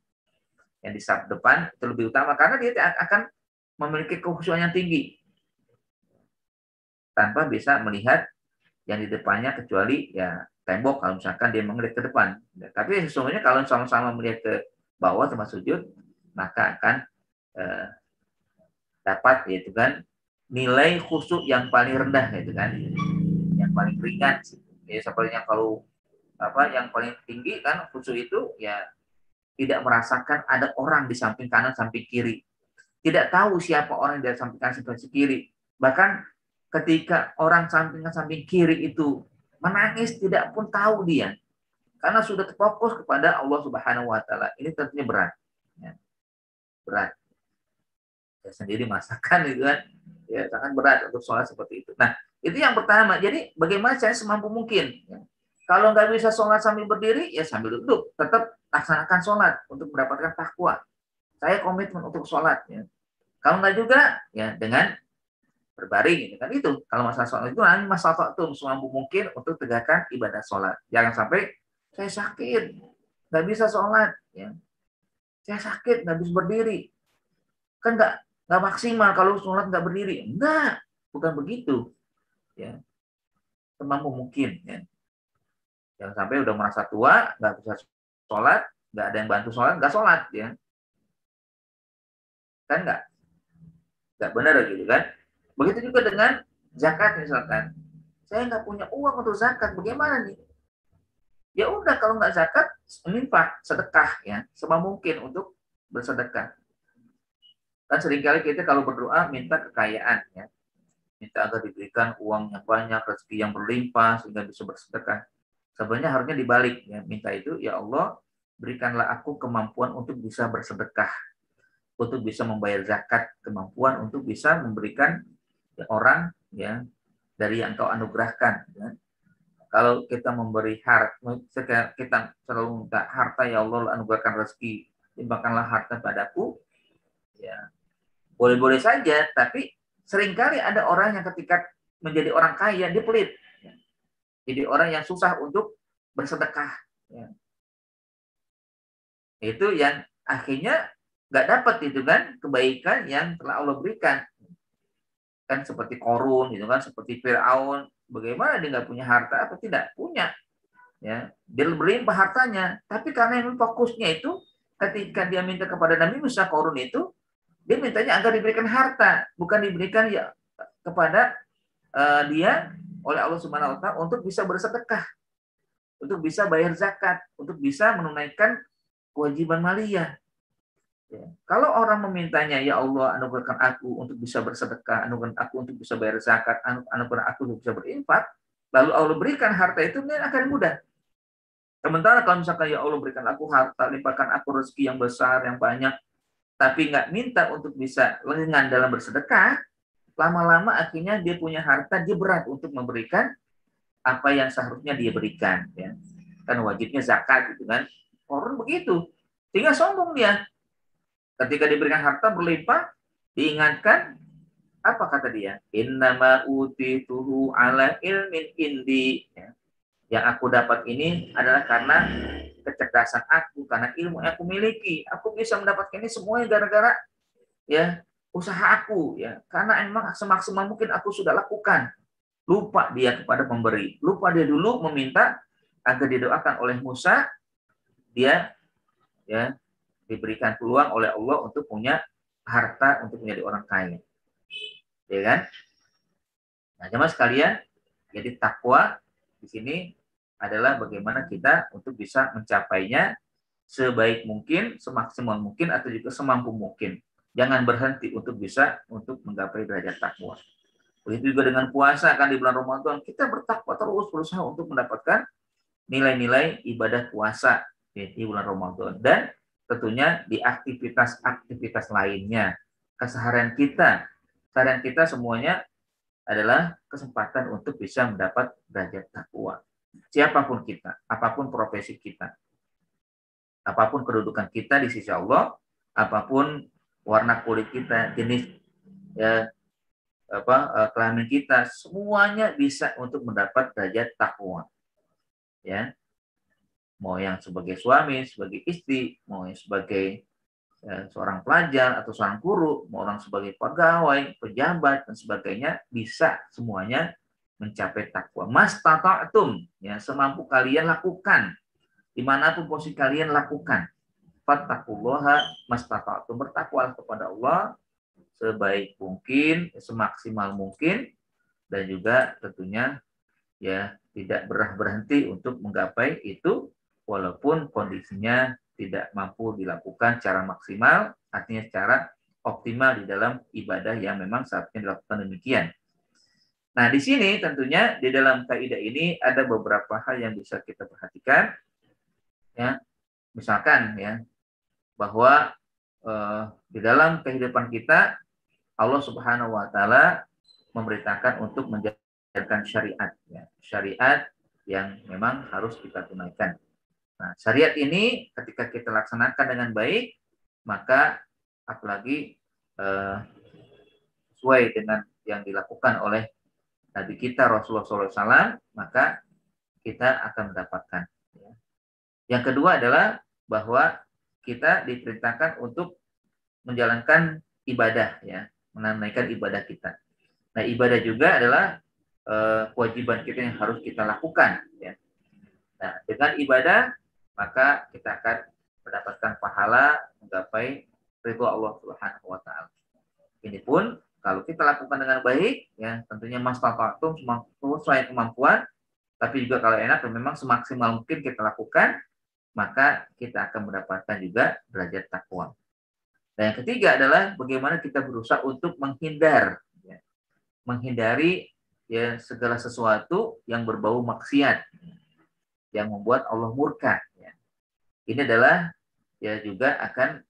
Yang di saf depan itu lebih utama karena dia akan memiliki kekhusyuan yang tinggi tanpa bisa melihat yang di depannya kecuali ya tembok kalau misalkan dia melihat ke depan. Ya, tapi sesungguhnya kalau sama-sama melihat ke bawah termasuk sujud, maka akan eh, dapat yaitu kan nilai khusyuk yang paling rendah yaitu kan, yang paling ringan. Ya sepertinya kalau yang paling tinggi kan khusyuk itu ya tidak merasakan ada orang di samping kanan samping kiri, tidak tahu siapa orang di samping kanan samping kiri, bahkan ketika orang samping kiri itu menangis tidak pun tahu dia karena sudah terfokus kepada Allah Subhanahu wa taala. Ini tentunya berat. Ya, berat. Ya, sendiri masakan itu kan ya sangat berat untuk sholat seperti itu. Nah, itu yang pertama. Jadi bagaimana saya semampu mungkin. Ya. Kalau nggak bisa sholat sambil berdiri, ya sambil duduk. Tetap laksanakan sholat untuk mendapatkan takwa. Saya komitmen untuk sholat. Ya. Kalau nggak juga, ya dengan berbaring. Gitu. Kan itu. Kalau masalah sholat itu, masalah itu semampu mungkin untuk tegakkan ibadah sholat. Jangan sampai saya sakit, nggak bisa sholat. Ya. Saya sakit, nggak bisa berdiri. Kan nggak maksimal kalau sholat nggak berdiri. Enggak, bukan begitu. Ya. Semampu mungkin. Ya. Jangan sampai udah merasa tua, nggak bisa sholat, nggak ada yang bantu sholat, nggak sholat. Ya. Kan nggak benar gitu kan. Begitu juga dengan zakat misalkan. Saya nggak punya uang untuk zakat, bagaimana nih? Ya udah kalau nggak zakat, infak, sedekah ya, semampu mungkin untuk bersedekah. Kan seringkali kita kalau berdoa minta kekayaan ya, minta agar diberikan uang yang banyak, rezeki yang berlimpah sehingga bisa bersedekah. Sebenarnya harusnya dibalik ya, minta itu ya Allah berikanlah aku kemampuan untuk bisa bersedekah, untuk bisa membayar zakat, kemampuan untuk bisa memberikan ya, orang ya dari yang kau anugerahkan. Ya. Kalau kita memberi harta, kita selalu minta harta ya Allah anugerahkan rezeki, timbangkanlah harta padaku, ya boleh-boleh saja, tapi seringkali ada orang yang ketika menjadi orang kaya dia pelit, ya. Jadi orang yang susah untuk bersedekah, ya. Itu yang akhirnya nggak dapat itu kan kebaikan yang telah Allah berikan, kan seperti Korun gitu kan, seperti Firaun, bagaimana dia nggak punya harta apa tidak punya, ya dia berlimpah hartanya, tapi karena yang fokusnya itu ketika dia minta kepada Nabi Musa Korun itu dia mintanya agar diberikan harta, bukan diberikan ya kepada dia oleh Allah Subhanahu wa taala untuk bisa bersedekah, untuk bisa bayar zakat, untuk bisa menunaikan kewajiban maliyah. Ya. Kalau orang memintanya, ya Allah anugerahkan aku untuk bisa bersedekah, anugerahkan aku untuk bisa bayar zakat, anugerahkan aku untuk bisa berinfak, lalu Allah berikan harta itu, ini akan mudah. Sementara kalau misalkan ya Allah berikan aku harta, limpahkan aku rezeki yang besar, yang banyak, tapi nggak minta untuk bisa lengan dalam bersedekah, lama-lama akhirnya dia punya harta, dia berat untuk memberikan apa yang seharusnya dia berikan. Ya. Kan wajibnya zakat gitu kan. Orang begitu. Sehingga sombong dia. Ketika diberikan harta berlimpah, diingatkan, apa kata dia? Innama utituhu ala ilmin indi. Ya. Yang aku dapat ini adalah karena kecerdasan aku, karena ilmu yang aku miliki. Aku bisa mendapatkan ini semuanya gara-gara ya usaha aku ya. Karena emang semaksimal mungkin aku sudah lakukan. Lupa dia kepada pemberi. Lupa dia dulu meminta agar didoakan oleh Musa, dia ya diberikan peluang oleh Allah untuk punya harta untuk menjadi orang kaya. Ya kan? Nah, jemaah sekalian, jadi takwa di sini adalah bagaimana kita untuk bisa mencapainya sebaik mungkin, semaksimal mungkin, atau juga semampu mungkin. Jangan berhenti untuk bisa untuk menggapai derajat takwa. Begitu juga dengan puasa kan di bulan Ramadan, kita bertakwa terus berusaha untuk mendapatkan nilai-nilai ibadah puasa di bulan Ramadan. Dan tentunya di aktivitas-aktivitas lainnya. Keseharian kita semuanya adalah kesempatan untuk bisa mendapat derajat takwa. Siapapun kita, apapun profesi kita. Apapun kedudukan kita di sisi Allah, apapun warna kulit kita, jenis ya kelamin kita, semuanya bisa untuk mendapat derajat takwa. Ya, mau yang sebagai suami, sebagai istri, mau yang sebagai seorang pelajar atau seorang guru, mau orang sebagai pegawai, pejabat dan sebagainya, bisa semuanya mencapai takwa. Mastata'tum, ya, semampu kalian lakukan, dimanapun posisi kalian lakukan. Fattaqullaha mastata'tum, bertakwalah kepada Allah sebaik mungkin, semaksimal mungkin, dan juga tentunya ya tidak berhenti untuk menggapai itu walaupun kondisinya tidak mampu dilakukan secara maksimal, artinya secara optimal di dalam ibadah yang memang seharusnya dilakukan demikian. Nah, di sini tentunya di dalam kaidah ini ada beberapa hal yang bisa kita perhatikan, ya. Misalkan ya bahwa di dalam kehidupan kita Allah Subhanahu wa taala memberitakan untuk menjalankan syariat, ya. Syariat yang memang harus kita tunaikan. Nah, syariat ini ketika kita laksanakan dengan baik, maka apalagi sesuai dengan yang dilakukan oleh Nabi kita Rasulullah SAW, maka kita akan mendapatkan. Yang kedua adalah bahwa kita diperintahkan untuk menjalankan ibadah, ya, menunaikan ibadah kita. Nah, ibadah juga adalah kewajiban kita yang harus kita lakukan. Ya. Nah, dengan ibadah maka kita akan mendapatkan pahala menggapai ridho Allah Subhanahu wa taala. Ini pun kalau kita lakukan dengan baik, ya tentunya mastata'tum sesuai kemampuan, tapi juga kalau enak dan memang semaksimal mungkin kita lakukan, maka kita akan mendapatkan juga derajat takwa. Dan yang ketiga adalah bagaimana kita berusaha untuk menghindari ya segala sesuatu yang berbau maksiat, yang membuat Allah murka. Ya. Ini adalah ya juga akan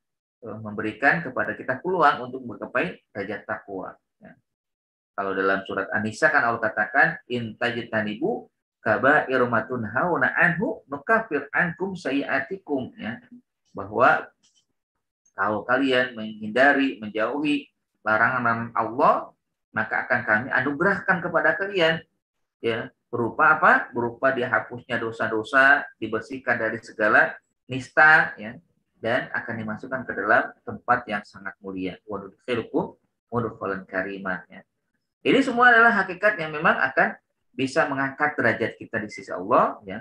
memberikan kepada kita peluang untuk menggapai derajat takwa. Ya. Kalau dalam surat An-Nisa kan Allah katakan in tajtanibu kaba'ir ma tunhauna anhu nukaffir ankum sayiatikum, ya. Bahwa kalau kalian menghindari, menjauhi larangan Allah, maka akan kami anugerahkan kepada kalian, ya, berupa apa? Berupa dihapusnya dosa-dosa, dibersihkan dari segala nista, ya, dan akan dimasukkan ke dalam tempat yang sangat mulia. Wadudkhilukum mudkhalan karimah, ya. Ini semua adalah hakikat yang memang akan bisa mengangkat derajat kita di sisi Allah, ya.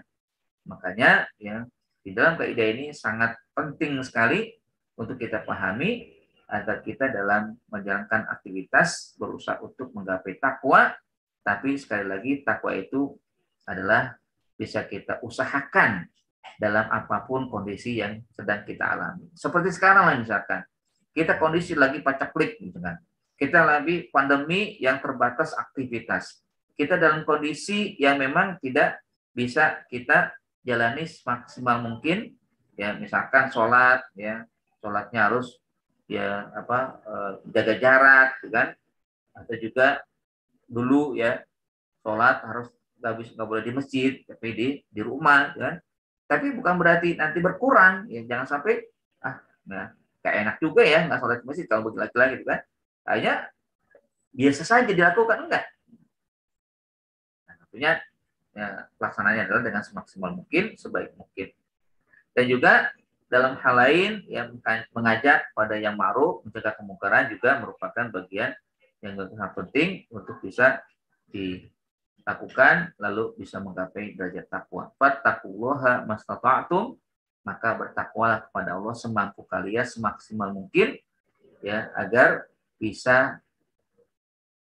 Makanya ya di dalam kaidah ini sangat penting sekali untuk kita pahami agar kita dalam menjalankan aktivitas berusaha untuk menggapai takwa, tapi sekali lagi takwa itu adalah bisa kita usahakan dalam apapun kondisi yang sedang kita alami. Seperti sekarang lah misalkan, kita kondisi lagi pacaklik gitu kan. Kita lagi pandemi yang terbatas aktivitas. Kita dalam kondisi yang memang tidak bisa kita jalani semaksimal mungkin, ya misalkan sholat, ya sholatnya harus ya jaga jarak, kan? Atau juga dulu ya sholat harus nggak boleh di masjid, tapi di rumah, kan? Tapi bukan berarti nanti berkurang, ya jangan sampai nah kayak enak juga ya nggak sholat di masjid kalau bagi laki-laki gitu kan? Hanya biasa saja dilakukan enggak? Nah, tentunya ya, pelaksananya adalah dengan semaksimal mungkin, sebaik mungkin. Dan juga dalam hal lain yang mengajak pada yang ma'ruf, mencegah kemungkaran juga merupakan bagian yang sangat penting untuk bisa dilakukan lalu bisa menggapai derajat takwa. Fattaqullaha mastata'tum, maka bertakwalah kepada Allah semampu kalian semaksimal mungkin, ya, agar bisa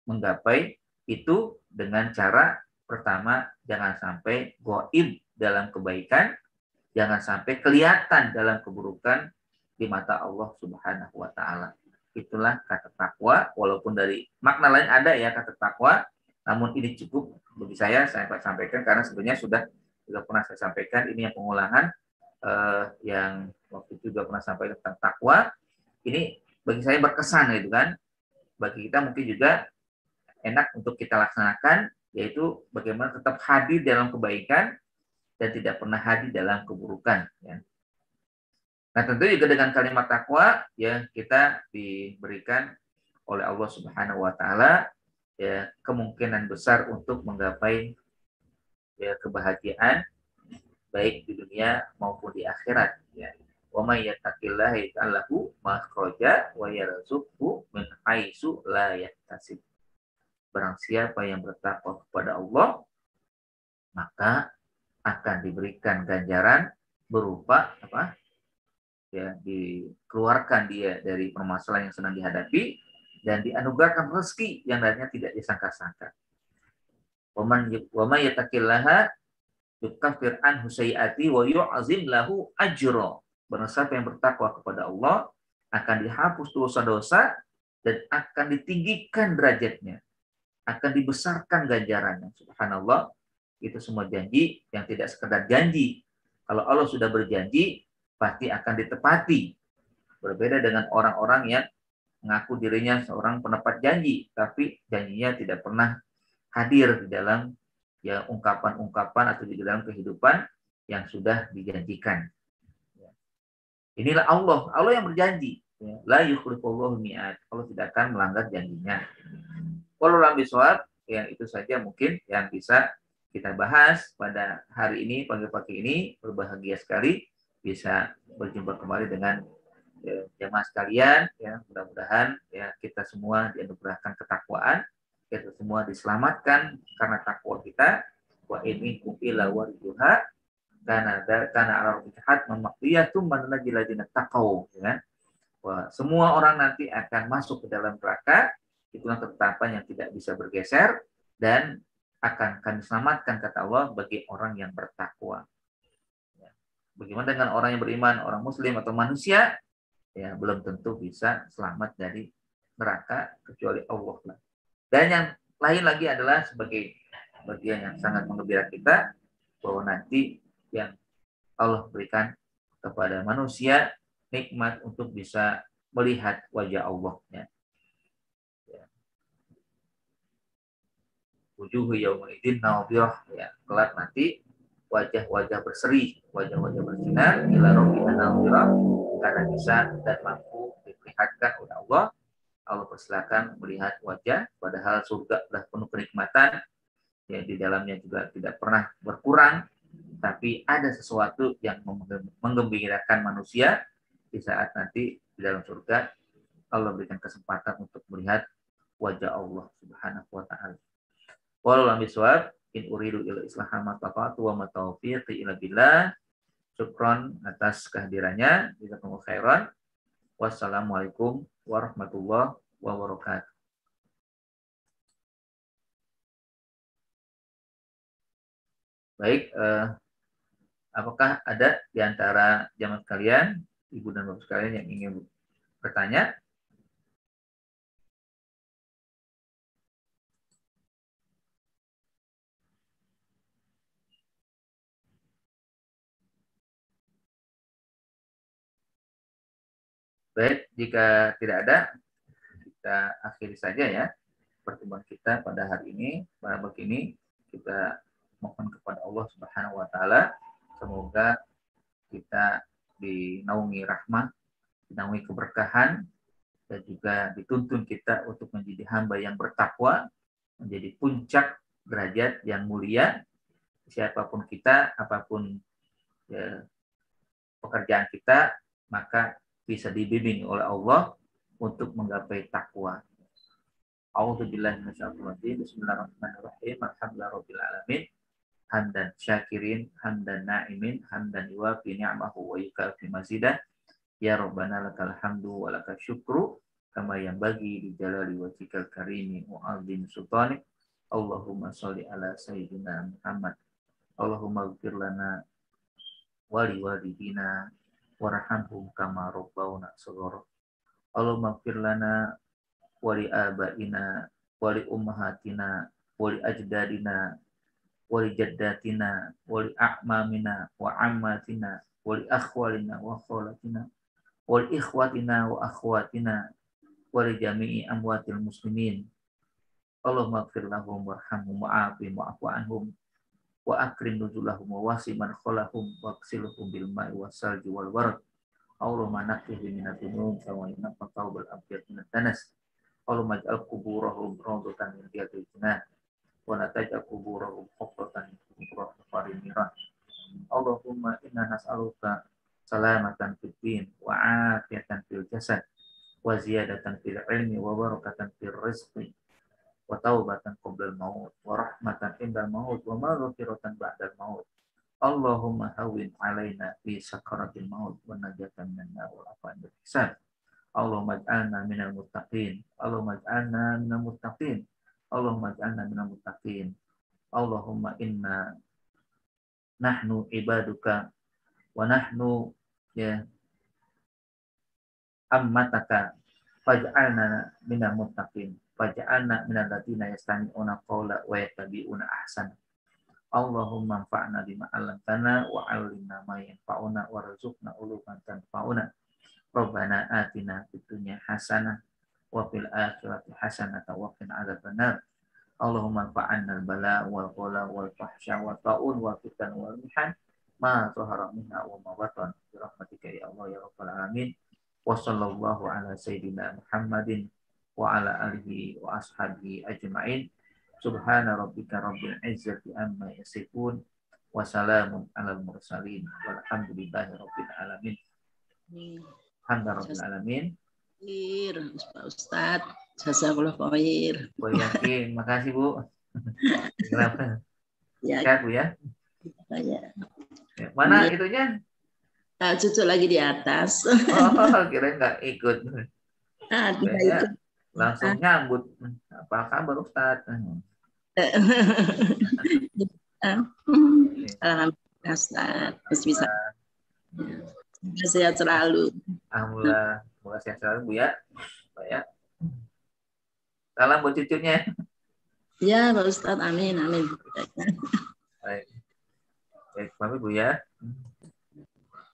menggapai itu dengan cara pertama jangan sampai goib dalam kebaikan, jangan sampai kelihatan dalam keburukan di mata Allah Subhanahu wa taala. Itulah kata takwa, walaupun dari makna lain ada ya kata takwa, namun ini cukup bagi saya sampaikan karena sebenarnya sudah pernah saya sampaikan, ini yang pengulangan yang waktu itu juga pernah sampaikan tentang takwa. Ini bagi saya berkesan gitu kan. Bagi kita mungkin juga enak untuk kita laksanakan, yaitu bagaimana tetap hadir dalam kebaikan dan tidak pernah hadir dalam keburukan. Ya. Nah, tentu juga dengan kalimat takwa ya kita diberikan oleh Allah Subhanahu wa taala ya kemungkinan besar untuk menggapai ya kebahagiaan baik di dunia maupun di akhirat ya. Wa may yattaqillaha yaj'al lahu makhraja wa yarzuqhu min haitsu la yahtasib. Barang siapa yang bertakwa kepada Allah, maka akan diberikan ganjaran berupa apa? Ya, dikeluarkan dia dari permasalahan yang sedang dihadapi dan dianugerahkan rezeki yang lainnya tidak disangka-sangka. Wa may yattaqillaha yukaffir anhu sayyi'ati wa yu'azim lahu ajra. Barang siapa yang bertakwa kepada Allah akan dihapus dosa-dosa dan akan ditinggikan derajatnya, akan dibesarkan ganjarannya. Subhanallah, itu semua janji yang tidak sekedar janji. Kalau Allah sudah berjanji, pasti akan ditepati. Berbeda dengan orang-orang yang mengaku dirinya seorang penepat janji, tapi janjinya tidak pernah hadir di dalam ya ungkapan-ungkapan atau di dalam kehidupan yang sudah dijanjikan. Inilah Allah yang berjanji. La yukhlifullahu mi'ad. Allah tidak akan melanggar janjinya. Kalau dalam biswab, ya itu saja mungkin yang bisa kita bahas pada hari ini, pagi-pagi ini. Berbahagia sekali bisa berjumpa kembali dengan jemaah sekalian. Ya, mudah-mudahan ya kita semua dianugerahkan ketakwaan, kita semua diselamatkan karena takwa kita. Wa ini ila wariduha karena ala rabbika mamaqiyatum man najladina taqau, ya. Wah, semua orang nanti akan masuk ke dalam neraka. Itulah ketetapan yang tidak bisa bergeser dan akan kami selamatkan kata Allah bagi orang yang bertakwa. Ya. Bagaimana dengan orang yang beriman, orang muslim atau manusia? Ya, belum tentu bisa selamat dari neraka kecuali Allah. Dan yang lain lagi adalah sebagai bagian yang sangat menggembirakan kita bahwa nanti yang Allah berikan kepada manusia nikmat untuk bisa melihat wajah Allah. Ya. Wujuhu yauma idzin nadhirah, ya. Kelak nanti wajah-wajah berseri, wajah-wajah bersinar ila rabbiha nadhirah karena bisa dan mampu diperlihatkan oleh Allah. Allah persilakan melihat wajah, padahal surga sudah penuh kenikmatan, ya di dalamnya juga tidak pernah berkurang, tapi ada sesuatu yang menggembirakan manusia di saat nanti di dalam surga Allah berikan kesempatan untuk melihat wajah Allah Subhanahu wa taala. Wallahu a'lam in uridu ila islaha ma taqatu wa ma taufiqi illa billah. Syukron atas kehadirannya. Jazakumullahu khairan. Wassalamualaikum warahmatullahi wabarakatuh. Baik, apakah ada di antara jamaah sekalian, ibu dan bapak sekalian yang ingin bertanya? Baik, jika tidak ada, kita akhiri saja ya pertemuan kita pada hari ini. Pada begini kita mohon kepada Allah Subhanahu wa taala semoga kita dinaungi rahmat, dinaungi keberkahan, dan juga dituntun kita untuk menjadi hamba yang bertakwa, menjadi puncak derajat yang mulia. Siapapun kita, apapun ya, pekerjaan kita, maka bisa dibimbing oleh Allah untuk menggapai takwa. A'udzubillahi minasyaitonir rajim. Bismillahirrahmanirrahim. Alhamdulillahirabbil alamin. Hamdan syakirin, hamdan na'imin, hamdan yuwafi ni'amahu wa yukafi mazidah. Ya Rabbana lakal hamdu wa lakal syukru kama yang bagi di jalali wajhikal karimi wa azim sultanik. Allahumma sholli ala sayyidina Muhammad. Allahumma ighfir lana wa liwalidina warhamhum kama rabbawna shaghara. Allahumma ighfir lana wa li abaina wa li ummahatina wa li ajdadina wa li jaddatina wa li a'mamina wa ammatina wa li akhwalina wa khawlatina wal ikhwatina wa akhwatina wa li jami'i amwatil muslimin. Allahumma ighfir lahum warhamhum wa'afihim wa'fu anhum wa akrim nuzulahum wa wasi man khalahum wa ghsilhum bil ma'i was salji wal barad. Allahumma naqqih minad dunub wa innaka tawwabul abyad minad danas. Allahumma ij'al quburahum rawdatan min riyadil jannah wa la taj'al quburahum huffatan min quburil farinirah. Allahumma inna nas'aluka salamatan fid din wa afiyatan fil jasad wa ziyadatan fil ilmi wa barakatan fil rizqi wa taubatan qabla al-maut wa rahmatan indal maut wa maghfiratan ba'dal maut. Allahumma hawwin 'alaina fi sakaratil maut wa najatan minan nar wal afwan bil hisab. Allahumma ij'alna minal muttaqin. Allahumma ij'alna minal muttaqin. Allahumma ij'alna minal muttaqin. Allahumma inna nahnu ibaduka wa nahnu ya ammataka faj'alna minal muttaqin. Faj'alna minal ladzina yastami'una qawla wa yattabi'una ahsana. Allahumma anfa'na bima 'allamtana wa 'allimna ma yanfa'una warzuqna uluman tanfa'una. Rabbana atina fid dunya hasanah wa fil akhirati hasanah wa qina adzabannar. Allahumma anfa'na al-bala wal ghala wal fahsya wa ta'un wa fitan wal mihan ma zahara minha wa ma batan bi rahmatika ya Allah ya rabbal alamin. Wa sallallahu ala sayyidina Muhammadin wa ala alihi wa ashabihi ajma'in. Subhana rabbika rabbil izzati amma yasifun wa salamun alal mursalin walhamdulillahi rabbil alamin. Alhamdulillah alamin. Pak Ustadz, jazakallahu khair. Bu Yakin, makasih Bu. Kenapa? Ya, Sehat Bu ya? ya. Mana Ya. itunya? Cucu lagi di atas. Oh, kira nggak ikut. Tidak Kayaknya ikut. langsung nyambut. Apa kabar Ustadz? Alhamdulillah Ustadz, masih bisa. Sehat selalu. Alhamdulillah, semoga sehat selalu Bu ya. Pak ya. Salam buat cucunya. Ya, Pak Ustadz, amin, amin. Baik. Baik, pamit Bu ya.